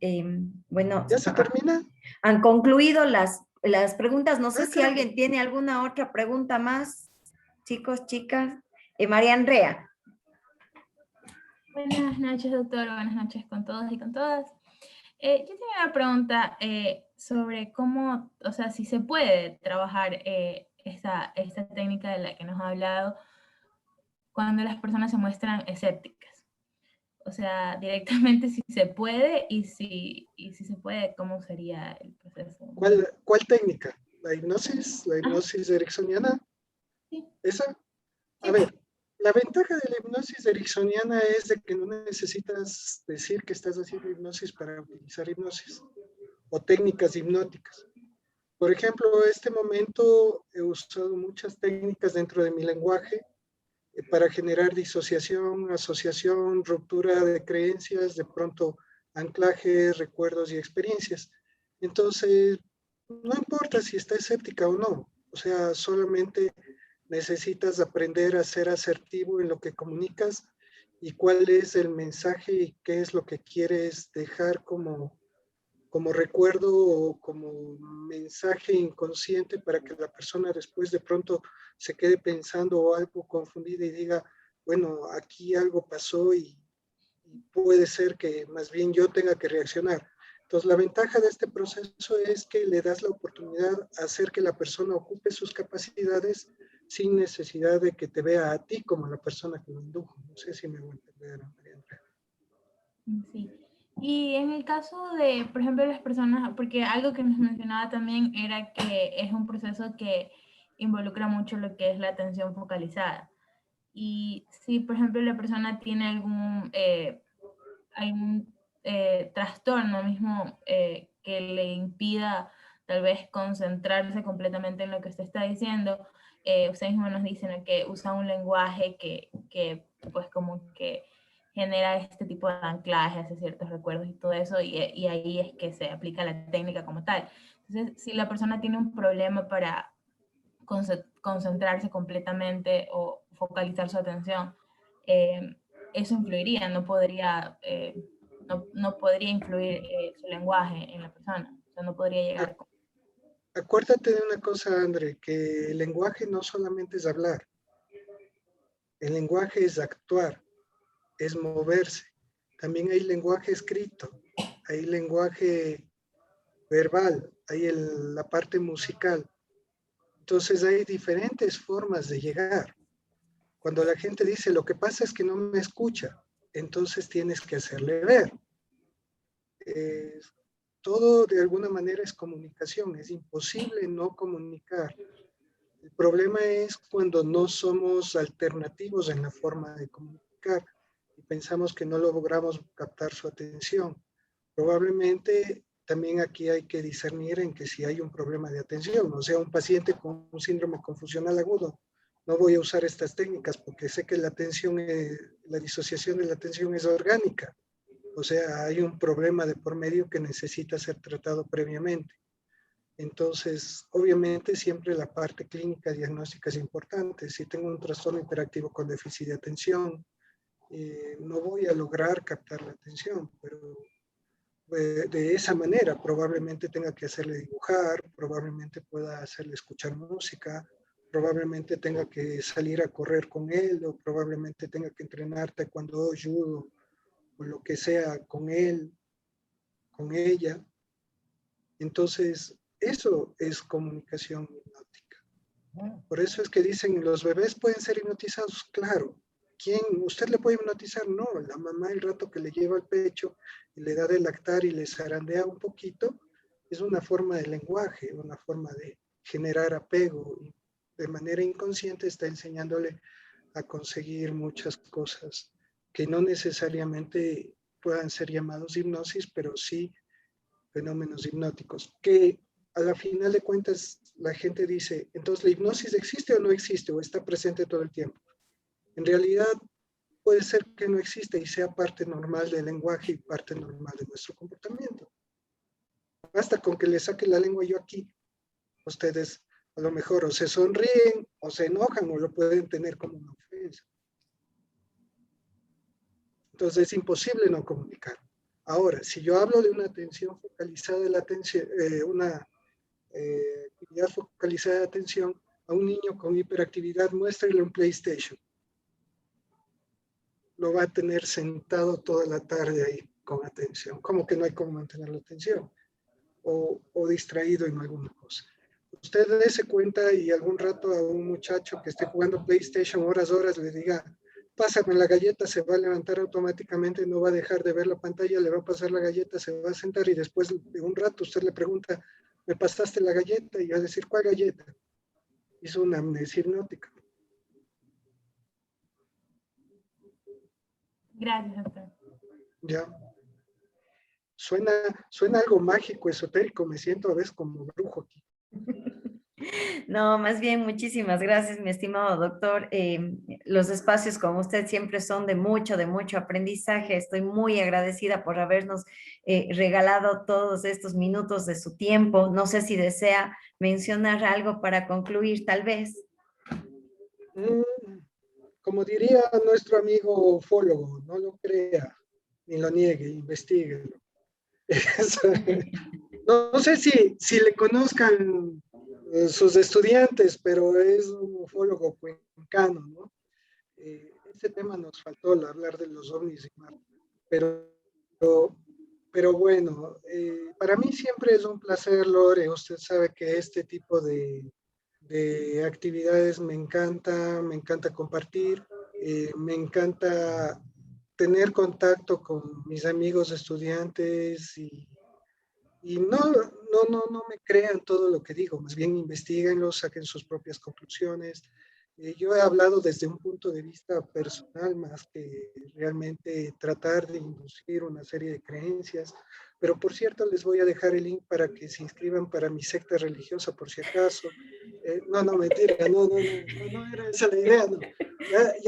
Bueno, ¿Ya se termina? han concluido las preguntas. No sé si alguien tiene alguna otra pregunta más, chicos, chicas. María Andrea. Buenas noches, doctor. Buenas noches con todos y con todas. Yo tenía una pregunta sobre cómo, o sea, si se puede trabajar esta técnica de la que nos ha hablado cuando las personas se muestran escépticas. O sea, directamente si se puede y si se puede, ¿cómo sería el proceso? ¿Cuál técnica? ¿La hipnosis ericksoniana? Sí. ¿Esa? A Sí. ver, la ventaja de la hipnosis ericksoniana es de que no necesitas decir que estás haciendo hipnosis para utilizar hipnosis o técnicas hipnóticas. Por ejemplo, en este momento he usado muchas técnicas dentro de mi lenguaje para generar disociación, asociación, ruptura de creencias, de pronto anclajes, recuerdos y experiencias. Entonces, no importa si está escéptica o no, o sea, solamente necesitas aprender a ser asertivo en lo que comunicas y cuál es el mensaje y qué es lo que quieres dejar como recuerdo o como mensaje inconsciente para que la persona después de pronto se quede pensando o algo confundida y diga, bueno, aquí algo pasó y puede ser que más bien yo tenga que reaccionar. Entonces, la ventaja de este proceso es que le das la oportunidad a hacer que la persona ocupe sus capacidades sin necesidad de que te vea a ti como la persona que lo indujo. No sé si me voy a entender, María Andrea. Sí. Y en el caso de, por ejemplo, las personas, porque algo que nos mencionaba también era que es un proceso que involucra mucho lo que es la atención focalizada. Y si, por ejemplo, la persona tiene algún trastorno mismo que le impida tal vez concentrarse completamente en lo que usted está diciendo, usted mismo nos dice, ¿no?, que usa un lenguaje que pues como que genera este tipo de anclaje hacia ciertos recuerdos y todo eso, y ahí es que se aplica la técnica como tal. Entonces, si la persona tiene un problema para concentrarse completamente o focalizar su atención, eso influiría, no podría influir su lenguaje en la persona, o sea, no podría llegar. Acuérdate de una cosa, André, que el lenguaje no solamente es hablar, el lenguaje es actuar, es moverse. También hay lenguaje escrito, hay lenguaje verbal, hay la parte musical. Entonces hay diferentes formas de llegar. Cuando la gente dice, lo que pasa es que no me escucha, entonces tienes que hacerle ver. Todo de alguna manera es comunicación, es imposible no comunicar. El problema es cuando no somos alternativos en la forma de comunicar y pensamos que no logramos captar su atención. Probablemente también aquí hay que discernir en que si hay un problema de atención, o sea, un paciente con un síndrome confusional agudo, no voy a usar estas técnicas porque sé que la disociación de la atención es orgánica. O sea, hay un problema de por medio que necesita ser tratado previamente. Entonces, obviamente, siempre la parte clínica diagnóstica es importante. Si tengo un trastorno hiperactivo con déficit de atención, no voy a lograr captar la atención, pero de esa manera probablemente tenga que hacerle dibujar, probablemente pueda hacerle escuchar música, probablemente tenga que salir a correr con él, o probablemente tenga que entrenar taekwondo, judo, o lo que sea con él, con ella. Entonces, eso es comunicación hipnótica. Por eso es que dicen, los bebés pueden ser hipnotizados, claro. ¿Quién? ¿Usted le puede hipnotizar? No, la mamá el rato que le lleva al pecho y le da de lactar y le zarandea un poquito, es una forma de lenguaje, una forma de generar apego. Y de manera inconsciente está enseñándole a conseguir muchas cosas que no necesariamente puedan ser llamados hipnosis, pero sí fenómenos hipnóticos, que a la final de cuentas la gente dice, entonces la hipnosis existe o no existe, o está presente todo el tiempo. En realidad puede ser que no existe y sea parte normal del lenguaje y parte normal de nuestro comportamiento. Basta con que le saque la lengua yo aquí, ustedes a lo mejor o se sonríen o se enojan o lo pueden tener como una ofensa. Entonces es imposible no comunicar. Ahora, si yo hablo de una atención focalizada de la atención, una actividad focalizada de atención a un niño con hiperactividad, muéstrele un PlayStation. lo va a tener sentado toda la tarde ahí con atención. ¿Cómo que no hay cómo mantener la atención? O distraído en alguna cosa. Usted dése cuenta y algún rato a un muchacho que esté jugando PlayStation horas, le diga, pásame la galleta, se va a levantar automáticamente, no va a dejar de ver la pantalla, le va a pasar la galleta, se va a sentar y después de un rato usted le pregunta, ¿me pasaste la galleta? Y va a decir, ¿cuál galleta? Hizo una amnesia hipnótica. Gracias, doctor. Ya. Suena algo mágico, esotérico, me siento a veces como brujo aquí. No, más bien, muchísimas gracias, mi estimado doctor. Los espacios con usted siempre son de mucho aprendizaje. Estoy muy agradecida por habernos regalado todos estos minutos de su tiempo. No sé si desea mencionar algo para concluir, tal vez. Como diría nuestro amigo ufólogo, no lo crea, ni lo niegue, investigue. No sé si le conozcan sus estudiantes, pero es un ufólogo cuencano, ¿no? Ese tema nos faltó, hablar de los ovnis y Marte. Pero bueno, para mí siempre es un placer, Lore. Usted sabe que este tipo de actividades me encanta compartir, me encanta tener contacto con mis amigos estudiantes y no me crean todo lo que digo, más bien investiguenlo, saquen sus propias conclusiones. Yo he hablado desde un punto de vista personal más que realmente tratar de inducir una serie de creencias, pero por cierto les voy a dejar el link para que se inscriban para mi secta religiosa por si acaso. No, mentira, no era esa la idea, no.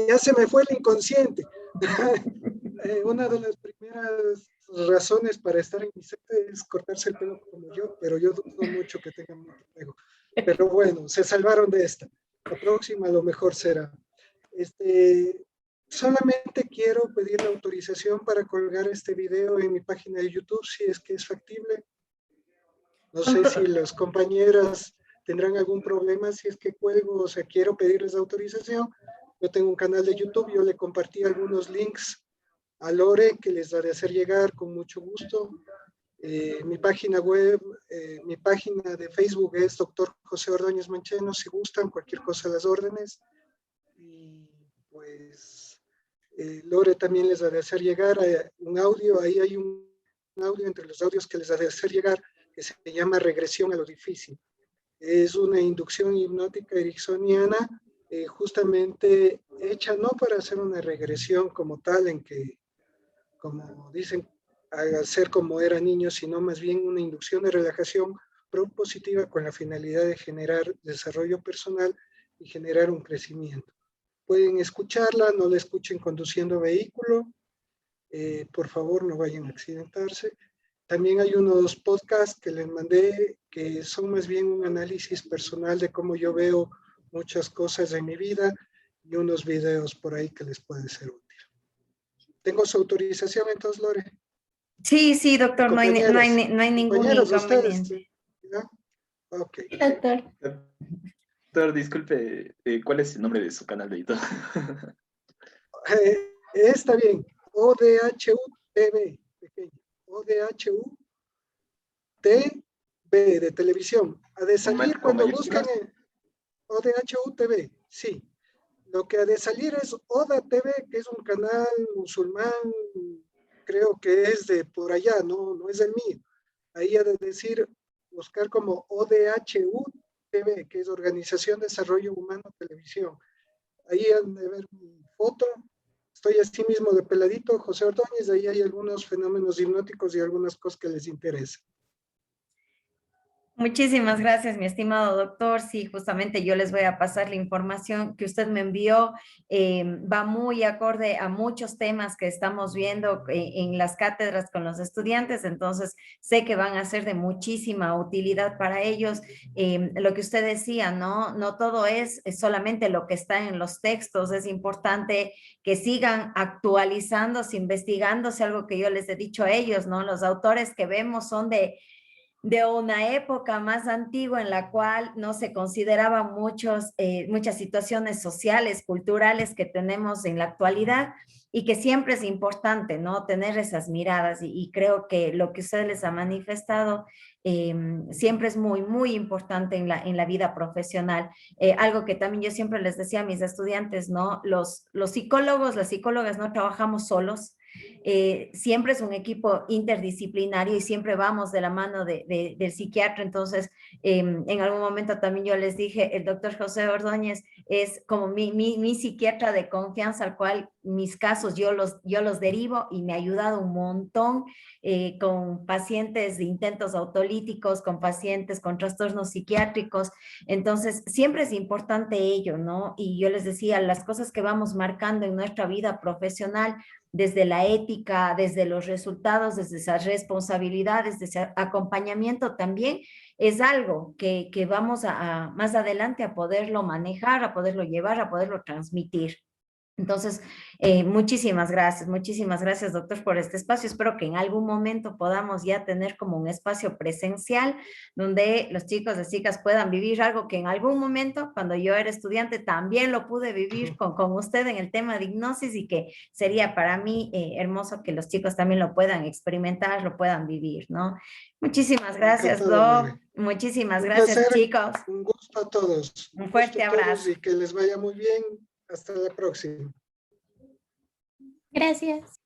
Ya se me fue el inconsciente. Una de las primeras razones para estar en mi secta es cortarse el pelo como yo, pero yo dudo mucho que tengan mucho pelo. Pero bueno, se salvaron de esta. La próxima a lo mejor será. Solamente quiero pedir la autorización para colgar este video en mi página de YouTube, si es que es factible. No sé si las compañeras tendrán algún problema si es que cuelgo, o sea, quiero pedirles autorización. Yo tengo un canal de YouTube, yo le compartí algunos links a Lore que les daré a hacer llegar con mucho gusto. Mi página web, mi página de Facebook es Dr. José Ordóñez Mancheno, si gustan, cualquier cosa a las órdenes. Y pues Lore también les daré a hacer llegar un audio, ahí hay un audio entre los audios que les daré a hacer llegar que se llama Regresión a lo difícil. Es una inducción hipnótica ericksoniana justamente hecha no para hacer una regresión como tal en que, como dicen, a ser como era niño, sino más bien una inducción de relajación propositiva con la finalidad de generar desarrollo personal y generar un crecimiento. Pueden escucharla, no la escuchen conduciendo vehículo, por favor no vayan a accidentarse. También hay unos podcasts que les mandé que son más bien un análisis personal de cómo yo veo muchas cosas en mi vida y unos videos por ahí que les puede ser útil. ¿Tengo su autorización entonces, Lore? Sí, doctor, no hay ningún inconveniente. ¿Ya? Ok. Doctor. Doctor, disculpe, ¿cuál es el nombre de su canal de YouTube? Está bien, ODHU TV, pequeño. ODHU TV de televisión. Ha de salir cuando buscan ODHU TV, sí. Lo que ha de salir es Oda TV, que es un canal musulmán, creo que es de por allá, no es el mío. Ahí ha de decir, buscar como ODHU TV, que es Organización de Desarrollo Humano Televisión. Ahí han de ver mi foto. Estoy así mismo de peladito, José Ordóñez, ahí hay algunos fenómenos hipnóticos y algunas cosas que les interesan. Muchísimas gracias, mi estimado doctor. Sí, justamente yo les voy a pasar la información que usted me envió. Va muy acorde a muchos temas que estamos viendo en las cátedras con los estudiantes, entonces sé que van a ser de muchísima utilidad para ellos. Lo que usted decía, no todo es solamente lo que está en los textos, es importante que sigan actualizándose, investigándose, algo que yo les he dicho a ellos, ¿no? Los autores que vemos son de de una época más antigua en la cual no se consideraban muchas situaciones sociales, culturales que tenemos en la actualidad y que siempre es importante, ¿no? Tener esas miradas y creo que lo que usted les ha manifestado siempre es muy, muy importante en la vida profesional. Algo que también yo siempre les decía a mis estudiantes, ¿no? Los psicólogos, las psicólogas no trabajamos solos. Siempre es un equipo interdisciplinario y siempre vamos de la mano del psiquiatra. Entonces, en algún momento también yo les dije, el doctor José Ordóñez es como mi psiquiatra de confianza, al cual mis casos yo los derivo y me ha ayudado un montón con pacientes de intentos autolíticos, con pacientes con trastornos psiquiátricos. Entonces, siempre es importante ello, ¿no? Y yo les decía, las cosas que vamos marcando en nuestra vida profesional, desde la ética, desde los resultados, desde esas responsabilidades, desde ese acompañamiento también, es algo que vamos más adelante a poderlo manejar, a poderlo llevar, a poderlo transmitir. Entonces, muchísimas gracias, doctor, por este espacio. Espero que en algún momento podamos ya tener como un espacio presencial donde los chicos y chicas puedan vivir algo que en algún momento, cuando yo era estudiante, también lo pude vivir con usted en el tema de hipnosis y que sería para mí hermoso que los chicos también lo puedan experimentar, lo puedan vivir, ¿no? Muchísimas gracias, Doc. Muchísimas gracias, placer, chicos. Un gusto a todos. Un fuerte abrazo. Y que les vaya muy bien. Hasta la próxima. Gracias.